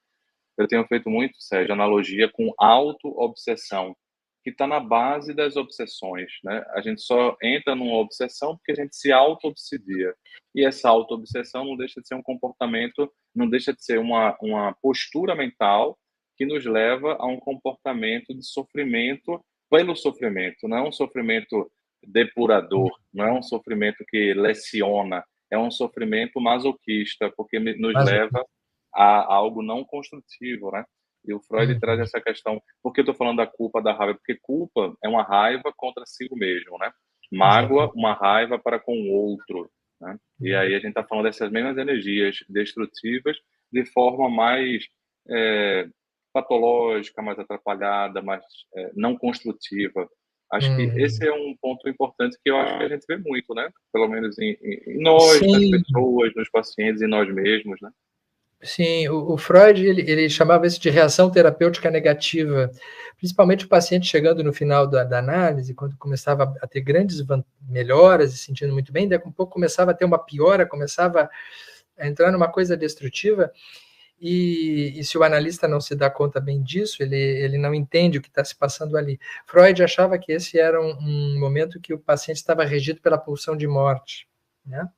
eu tenho feito muito, Sérgio, analogia com auto-obsessão, que está na base das obsessões, né? A gente só entra numa obsessão porque a gente se auto-obsedia. E essa auto-obsessão não deixa de ser um comportamento, não deixa de ser uma postura mental que nos leva a um comportamento de sofrimento pelo sofrimento. Não é um sofrimento depurador, não é um sofrimento que lesiona, é um sofrimento masoquista, porque nos Mas o leva a algo não construtivo, né? E o Freud traz Uhum. essa questão. Por que eu estou falando da culpa, da raiva? Porque culpa é uma raiva contra si mesmo, né? Mágoa, Exatamente. uma raiva para com o outro, né? E Uhum. aí a gente está falando dessas mesmas energias destrutivas de forma mais é, patológica, mais atrapalhada, mais não construtiva. Acho que esse Uhum. é um ponto importante que eu acho que a gente vê muito, né? Pelo menos em nós, nas Sim, pessoas, nos pacientes, em nós mesmos, né? sim. O Freud, ele chamava isso de reação terapêutica negativa, principalmente o paciente chegando no final da análise, quando começava a ter grandes melhoras e sentindo muito bem, daqui a um pouco começava a ter uma piora, começava a entrar numa coisa destrutiva, e se o analista não se dá conta bem disso, ele não entende o que está se passando ali. Freud achava que esse era um momento que o paciente estava regido pela pulsão de morte, né?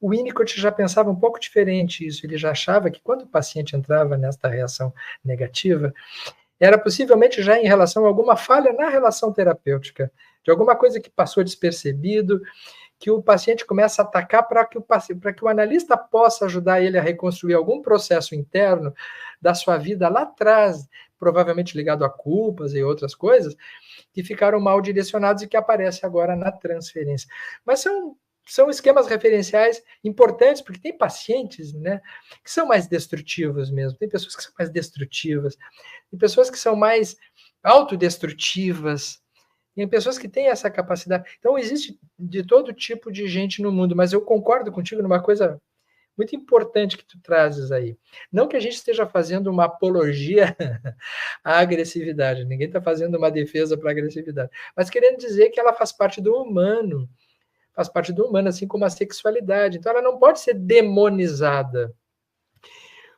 O Winnicott já pensava um pouco diferente isso, ele já achava que quando o paciente entrava nesta reação negativa, era possivelmente já em relação a alguma falha na relação terapêutica, de alguma coisa que passou despercebido, que o paciente começa a atacar para que o analista possa ajudar ele a reconstruir algum processo interno da sua vida lá atrás, provavelmente ligado a culpas e outras coisas, que ficaram mal direcionados e que aparece agora na transferência. Mas são esquemas referenciais importantes, porque tem pacientes, né, que são mais destrutivos mesmo, tem pessoas que são mais destrutivas, tem pessoas que são mais autodestrutivas, tem pessoas que têm essa capacidade. Então, existe de todo tipo de gente no mundo, mas eu concordo contigo numa coisa muito importante que tu trazes aí. Não que a gente esteja fazendo uma apologia à agressividade, ninguém está fazendo uma defesa para a agressividade, mas querendo dizer que ela faz parte do humano, assim como a sexualidade. Então, ela não pode ser demonizada,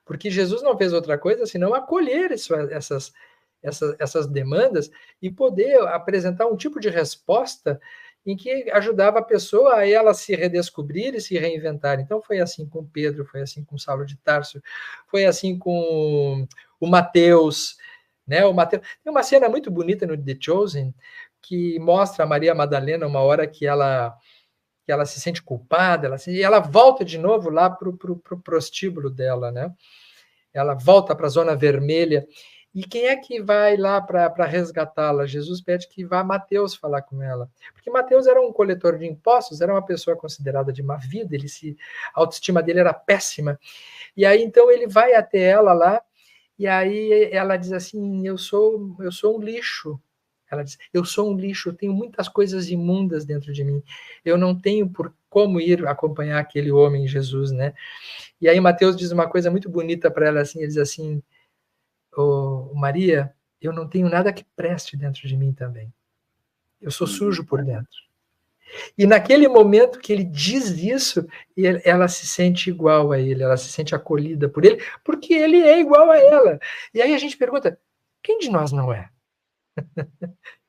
porque Jesus não fez outra coisa senão acolher essas demandas e poder apresentar um tipo de resposta em que ajudava a pessoa a ela se redescobrir e se reinventar. Então foi assim com Pedro, foi assim com Saulo de Tarso, foi assim com o Mateus, né? O Mateus tem uma cena muito bonita no The Chosen que mostra a Maria Madalena uma hora que ela se sente culpada, e ela volta de novo lá para o prostíbulo dela, né? Ela volta para a zona vermelha E quem é que vai lá para resgatá-la? Jesus pede que vá Mateus falar com ela. Porque Mateus era um coletor de impostos, era uma pessoa considerada de má vida, a autoestima dele era péssima. E aí, então, ele vai até ela lá, e aí ela diz assim, eu sou um lixo. Ela diz, eu sou um lixo, eu tenho muitas coisas imundas dentro de mim. Eu não tenho por como ir acompanhar aquele homem, Jesus, né? E aí Mateus diz uma coisa muito bonita para ela, assim, ele diz assim, Maria, eu não tenho nada que preste dentro de mim também. Eu sou sujo por dentro. E naquele momento que ele diz isso, ela se sente igual a ele, ela se sente acolhida por ele, porque ele é igual a ela. E aí a gente pergunta, quem de nós não é?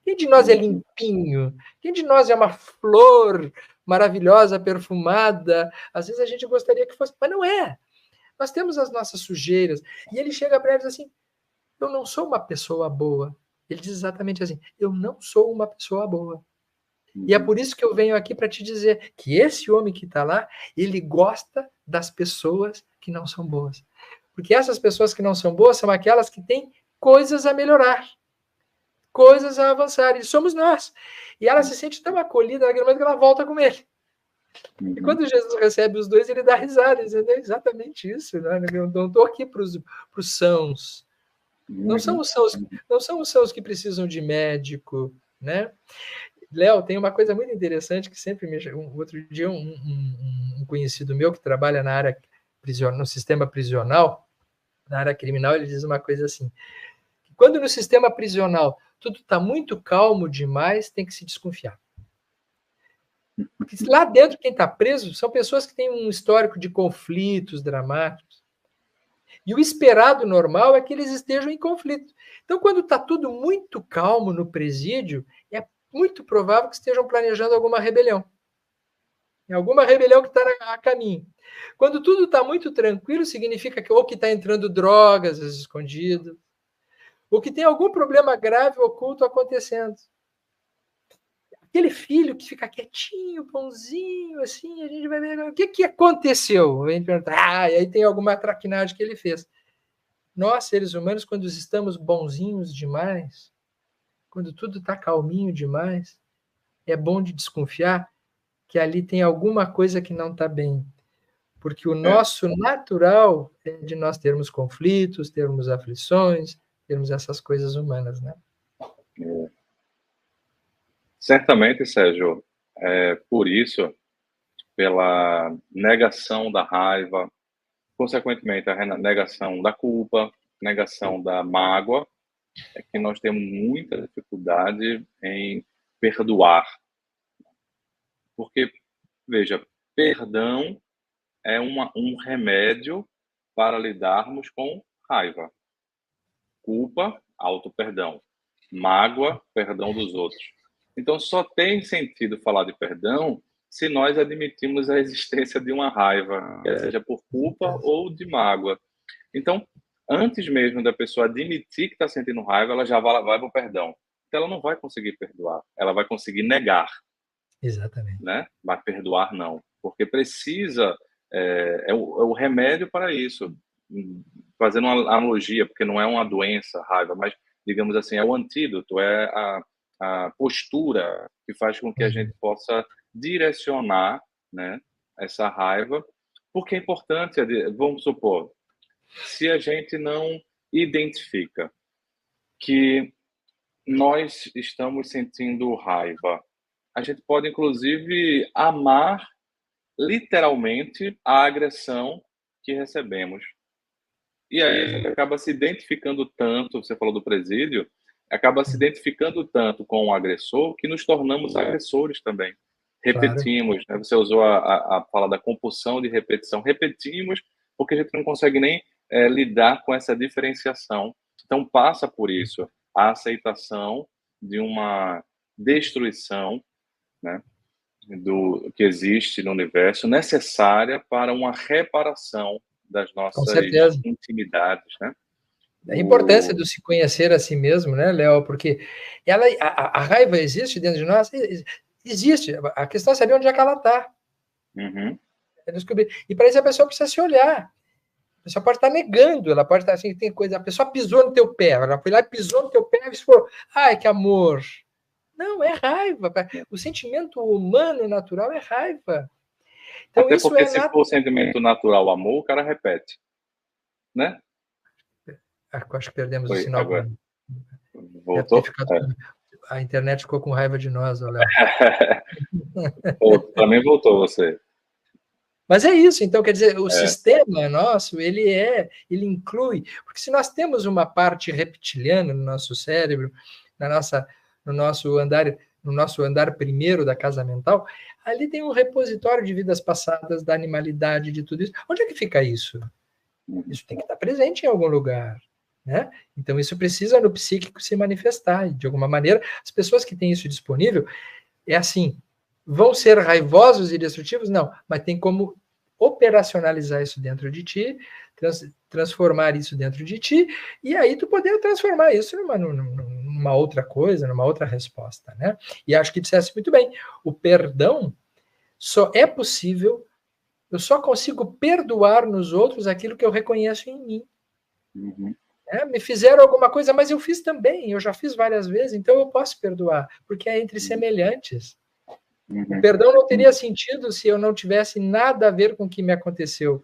Quem de nós é limpinho? Quem de nós é uma flor maravilhosa, perfumada? Às vezes a gente gostaria que fosse, mas não é. Nós temos as nossas sujeiras. E ele chega para ela e diz assim, eu não sou uma pessoa boa. Ele diz exatamente assim, eu não sou uma pessoa boa. E é por isso que eu venho aqui para te dizer que esse homem que está lá, ele gosta das pessoas que não são boas. Porque essas pessoas que não são boas são aquelas que têm coisas a melhorar, coisas a avançar, e somos nós. E ela se sente tão acolhida naquele momento que ela volta com ele. E quando Jesus recebe os dois, ele dá risada, dizendo, é exatamente isso, né? Eu não estou aqui para os sãos. Não são os sãos que precisam de médico, né? Léo, tem uma coisa muito interessante que sempre me... Outro dia, um conhecido meu que trabalha na área no sistema prisional, na área criminal, ele diz uma coisa assim, que quando no sistema prisional tudo está muito calmo demais, tem que se desconfiar. Porque lá dentro, quem está preso são pessoas que têm um histórico de conflitos dramáticos. E o esperado normal é que eles estejam em conflito. Então, quando está tudo muito calmo no presídio, é muito provável que estejam planejando alguma rebelião. Alguma rebelião que está a caminho. Quando tudo está muito tranquilo, significa que ou que está entrando drogas escondidas, ou que tem algum problema grave oculto acontecendo. Aquele filho que fica quietinho, bonzinho, assim, a gente vai ver o que aconteceu. A gente pergunta, e aí tem alguma traquinagem que ele fez. Nós, seres humanos, quando estamos bonzinhos demais, quando tudo está calminho demais, é bom de desconfiar que ali tem alguma coisa que não está bem. Porque o nosso natural é de nós termos conflitos, termos aflições, termos essas coisas humanas, né? Certamente, Sérgio, por isso, pela negação da raiva, consequentemente, a negação da culpa, negação da mágoa, é que nós temos muita dificuldade em perdoar. Porque, veja, perdão é um remédio para lidarmos com raiva. Culpa, auto-perdão. Mágoa, perdão dos outros. Então, só tem sentido falar de perdão se nós admitimos a existência de uma raiva, quer seja por culpa ou de mágoa. Então, antes mesmo da pessoa admitir que está sentindo raiva, ela já vai para o perdão. Então, ela não vai conseguir perdoar, ela vai conseguir negar. Exatamente. Né? Mas perdoar não, porque precisa, é o remédio para isso. Fazendo uma analogia, porque não é uma doença, raiva, mas, digamos assim, é o antídoto, é a postura que faz com que a gente possa direcionar, né, essa raiva, porque é importante, vamos supor, se a gente não identifica que nós estamos sentindo raiva, a gente pode, inclusive, amar literalmente a agressão que recebemos. E aí a gente acaba se identificando tanto, você falou do presídio, acaba se identificando tanto com o agressor que nos tornamos agressores também. Repetimos, né? Você usou a fala da compulsão de repetição. Repetimos porque a gente não consegue nem lidar com essa diferenciação. Então passa por isso, a aceitação de uma destruição, né, do que existe no universo, necessária para uma reparação das nossas intimidades, né? A importância do se conhecer a si mesmo, né, Léo? Porque a raiva existe dentro de nós? Existe. A questão é saber onde é que ela está. Uhum. É descobrir. E para isso a pessoa precisa se olhar. A pessoa pode estar negando, ela pode estar assim, tem coisa, a pessoa pisou no teu pé, ela foi lá e pisou no teu pé e falou, ai, que amor. Não, é raiva. O sentimento humano natural é raiva. Então, Até isso porque é se for o sentimento natural, amor, o cara repete, né? acho que perdemos o Foi, sinal. agora, Deve ter voltou? ficado. A internet ficou com raiva de nós, Léo. Para mim voltou você. Mas é isso, então, quer dizer, o É. sistema nosso, ele inclui, porque se nós temos uma parte reptiliana no nosso cérebro, no nosso andar primeiro da casa mental, ali tem um repositório de vidas passadas, da animalidade, de tudo isso. Onde é que fica isso? Isso tem que estar presente em algum lugar, né? Então, isso precisa no psíquico se manifestar, e de alguma maneira, as pessoas que têm isso disponível, é assim, vão ser raivosos e destrutivos? Não, mas tem como operacionalizar isso dentro de ti, transformar isso dentro de ti, e aí tu poder transformar isso numa outra coisa, numa outra resposta, né? E acho que disseste muito bem, o perdão só é possível, eu só consigo perdoar nos outros aquilo que eu reconheço em mim. Uhum. Me fizeram alguma coisa, mas eu fiz também, eu já fiz várias vezes, então eu posso perdoar, porque é entre semelhantes. O Uhum. perdão não teria sentido se eu não tivesse nada a ver com o que me aconteceu.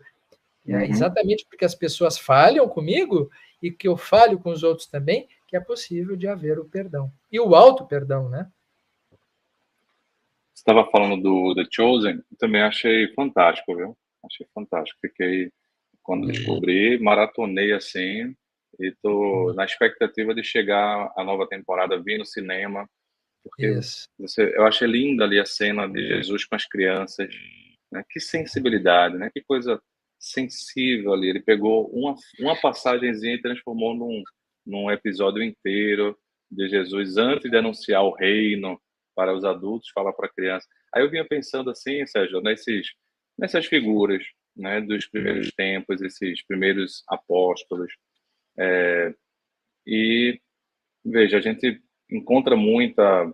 É exatamente porque as pessoas falham comigo e que eu falho com os outros também, que é possível de haver o perdão. E o auto-perdão, né? Você estava falando do The Chosen, também achei fantástico, viu? Achei fantástico. Fiquei, quando descobri, maratonei assim, e tô na expectativa de chegar a nova temporada, vir no cinema, porque Isso. eu achei linda ali a cena de Jesus com as crianças, né? Que sensibilidade, né? Que coisa sensível ali. Ele pegou uma passagenzinha e transformou num episódio inteiro de Jesus antes de anunciar o reino para os adultos, falar para a criança. Aí eu vinha pensando assim, Sérgio, nessas figuras, né, dos primeiros tempos, esses primeiros apóstolos. E veja, a gente encontra muita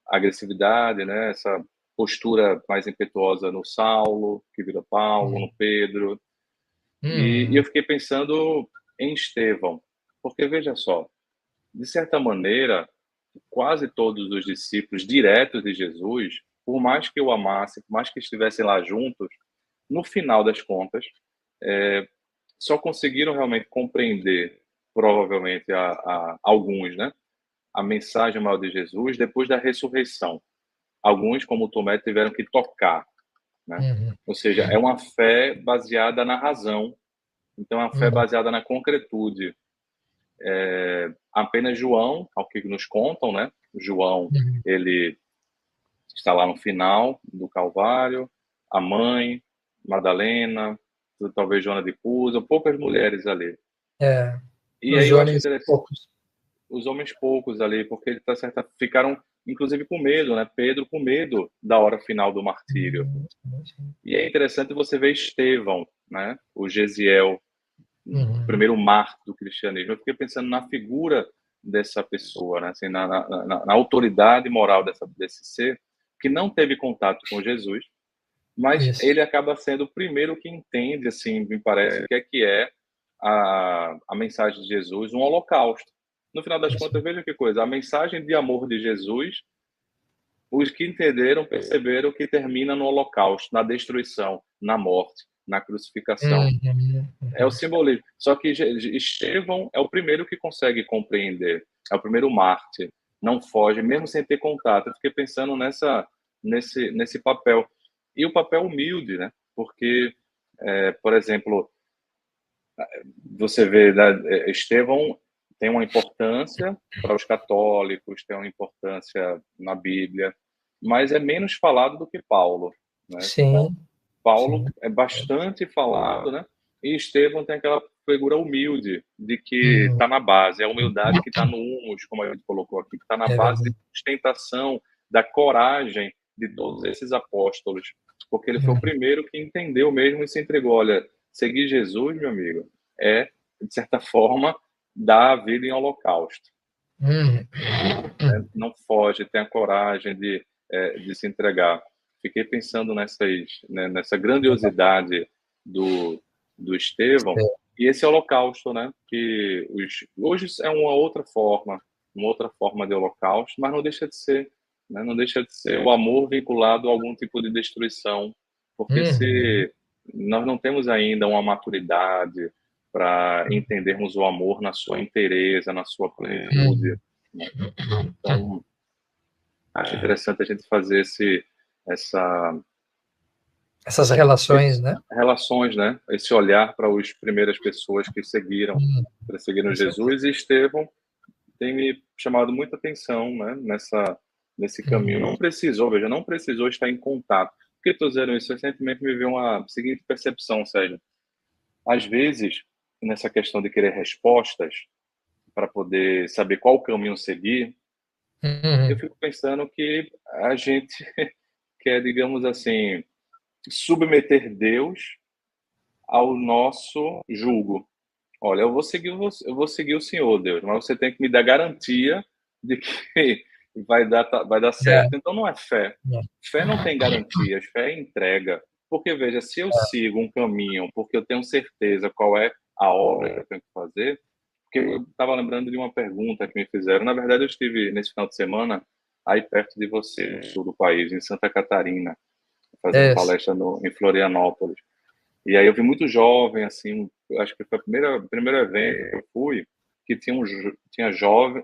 agressividade, né? Essa postura mais impetuosa no Saulo, que vira Paulo, no Pedro. E eu fiquei pensando em Estevão, porque veja só, de certa maneira, quase todos os discípulos diretos de Jesus, por mais que o amassem, por mais que estivessem lá juntos, no final das contas, só conseguiram realmente compreender, provavelmente alguns, né, a mensagem maior de Jesus depois da ressurreição. Alguns, como Tomé, tiveram que tocar, né? Ou seja, é uma fé baseada na razão, então é uma fé baseada na concretude. Apenas João, ao que nos contam, né? João, ele está lá no final do Calvário, a mãe, Madalena, talvez Joana de Cusa, poucas mulheres ali. E aí Os eu acho homens interessante, poucos. os homens poucos ali, porque ele tá certa, ficaram inclusive com medo, né? Pedro com medo da hora final do martírio. E é interessante você ver Estevão, né? O Gesiel, o primeiro mártir do cristianismo. Eu fiquei pensando na figura dessa pessoa, né? Assim, na autoridade moral desse ser, que não teve contato com Jesus, mas Isso. ele acaba sendo o primeiro que entende, assim, me parece, que é a mensagem de Jesus, um holocausto. No final das Isso. contas, veja que coisa, a mensagem de amor de Jesus, os que entenderam perceberam que termina no holocausto, na destruição, na morte, na crucificação. É o simbolismo. Só que Estevão é o primeiro que consegue compreender, é o primeiro mártir, não foge, mesmo sem ter contato. Eu fiquei pensando nesse papel. E o papel humilde, né? Porque, por exemplo, você vê, né, Estevão tem uma importância para os católicos, tem uma importância na Bíblia, mas é menos falado do que Paulo, né? Sim, Paulo sim. é bastante falado, né? E Estevão tem aquela figura humilde de que está na base, é a humildade que está no humus, como a gente colocou aqui, que está na É base verdade. da sustentação, da coragem de todos esses apóstolos, porque ele foi o primeiro que entendeu mesmo e se entregou. Olha, seguir Jesus, meu amigo, é, de certa forma, dar a vida em holocausto. Né? Não foge, tem a coragem de se entregar. Fiquei pensando nessa grandiosidade do Estevão, E esse holocausto, né, que hoje é uma outra forma de holocausto, mas não deixa de ser, né, não deixa de ser o amor vinculado a algum tipo de destruição, porque Uhum. se nós não temos ainda uma maturidade para entendermos o amor na sua inteireza, na sua plenitude, Uhum. né? Então, acho interessante a gente fazer essa Essas relações, né? relações, né? Esse olhar para as primeiras pessoas que seguiram Com certeza. Jesus, e Estevão tem me chamado muita atenção, né? Nesse caminho. Uhum. Não precisou, veja, não precisou estar em contato. Por que estou dizendo isso? Recentemente me veio uma seguinte percepção, Sérgio. Às vezes, nessa questão de querer respostas para poder saber qual caminho seguir, eu Uhum. fico pensando que a gente quer, digamos assim, submeter Deus ao nosso jugo. Olha, eu vou seguir o Senhor, Deus, mas você tem que me dar garantia de que vai dar É, certo. Então não é fé. é, Fé não tem garantias, fé é entrega. Porque veja, se eu sigo um caminho, porque eu tenho certeza qual é a obra que eu tenho que fazer, porque eu estava lembrando de uma pergunta que me fizeram. Na verdade, eu estive nesse final de semana aí perto de você, no sul do país, em Santa Catarina, fazendo é, palestra em Florianópolis. E aí eu vi muito jovem, assim, acho que foi o primeiro evento que eu fui, que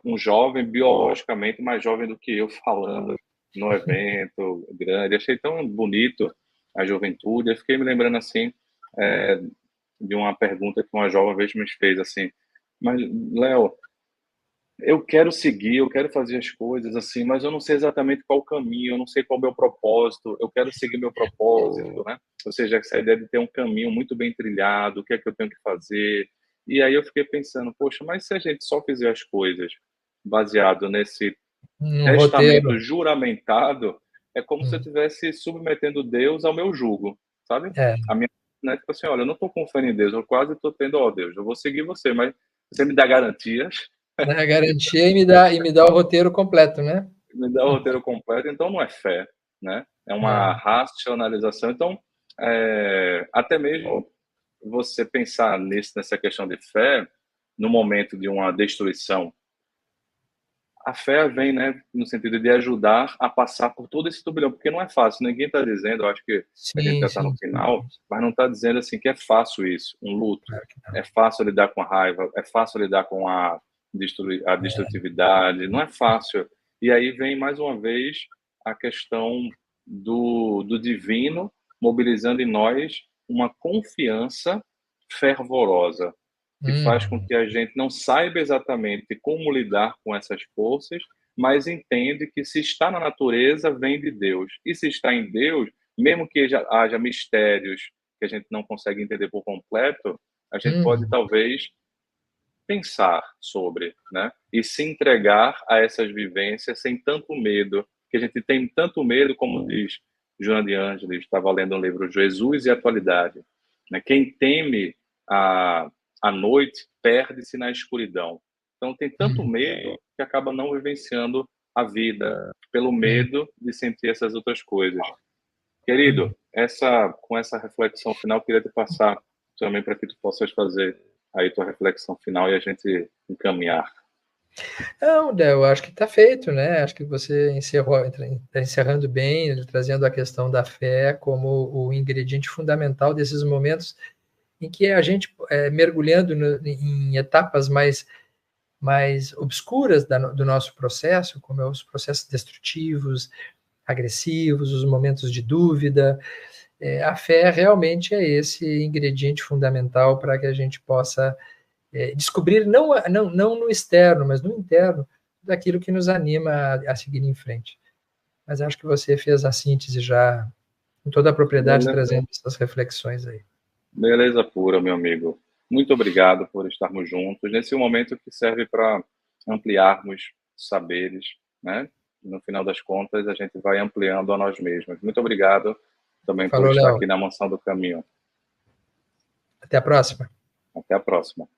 um jovem biologicamente mais jovem do que eu falando no evento grande. Achei tão bonito a juventude. Eu fiquei me lembrando, assim, é, de uma pergunta que uma jovem vez me fez, assim, mas, Léo, eu quero seguir, eu quero fazer as coisas assim, mas eu não sei exatamente qual o caminho, eu não sei qual é o meu propósito, eu quero seguir meu propósito, né? Ou seja, essa ideia de ter um caminho muito bem trilhado, o que é que eu tenho que fazer. E aí eu fiquei pensando, poxa, mas se a gente só fizer as coisas baseado nesse um testamento roteiro. juramentado, é como se eu Hum. estivesse submetendo Deus ao meu jugo, sabe? É, A minha, né, tipo assim, olha, eu não estou confiando em Deus, eu quase estou tendo, ó Deus, eu vou seguir você, mas você me dá garantias, né, garantia e me dá o roteiro completo, né? me dá o roteiro completo, então não é fé, né? É uma É. racionalização. Então, até mesmo você pensar nessa questão de fé, no momento de uma destruição, a fé vem, né, no sentido de ajudar a passar por todo esse turbilhão, porque não é fácil. Ninguém está dizendo, eu acho que a gente Sim, já está no sim, sim. final, mas não está dizendo assim que é fácil isso, um luto. Claro que É não. fácil lidar com a raiva, é fácil lidar com a destrutividade, não é fácil. E aí vem mais uma vez a questão do divino mobilizando em nós uma confiança fervorosa, que faz com Uhum. que a gente não saiba exatamente como lidar com essas forças, mas entende que se está na natureza, vem de Deus. E se está em Deus, mesmo que haja mistérios que a gente não consegue entender por completo, a gente pode Uhum. talvez pensar sobre, né? E se entregar a essas vivências sem tanto medo, que a gente tem tanto medo, como diz Joana de Ângeles, estava lendo um livro Jesus e a Atualidade, né? Quem teme a, a noite perde-se na escuridão. Então tem tanto Uhum. medo que acaba não vivenciando a vida pelo Uhum. medo de sentir essas outras coisas. Uhum. Querido, com essa reflexão final, queria te passar também para que tu possas fazer aí tua reflexão final e a gente encaminhar. Não, Del, eu acho que está feito, né? Acho que você está encerrando bem, trazendo a questão da fé como o ingrediente fundamental desses momentos em que a gente mergulhando em etapas mais obscuras do nosso processo, como os processos destrutivos, agressivos, os momentos de dúvida. A fé realmente é esse ingrediente fundamental para que a gente possa descobrir, não no externo, mas no interno, daquilo que nos anima a seguir em frente. Mas acho que você fez a síntese já com toda a propriedade, Beleza, trazendo essas reflexões aí. beleza pura, meu amigo. Muito obrigado por estarmos juntos nesse momento que serve para ampliarmos saberes, né? No final das contas, a gente vai ampliando a nós mesmos. Muito obrigado também por Falou, estar Léo. aqui na Mansão do Caminho. Até a próxima. Até a próxima.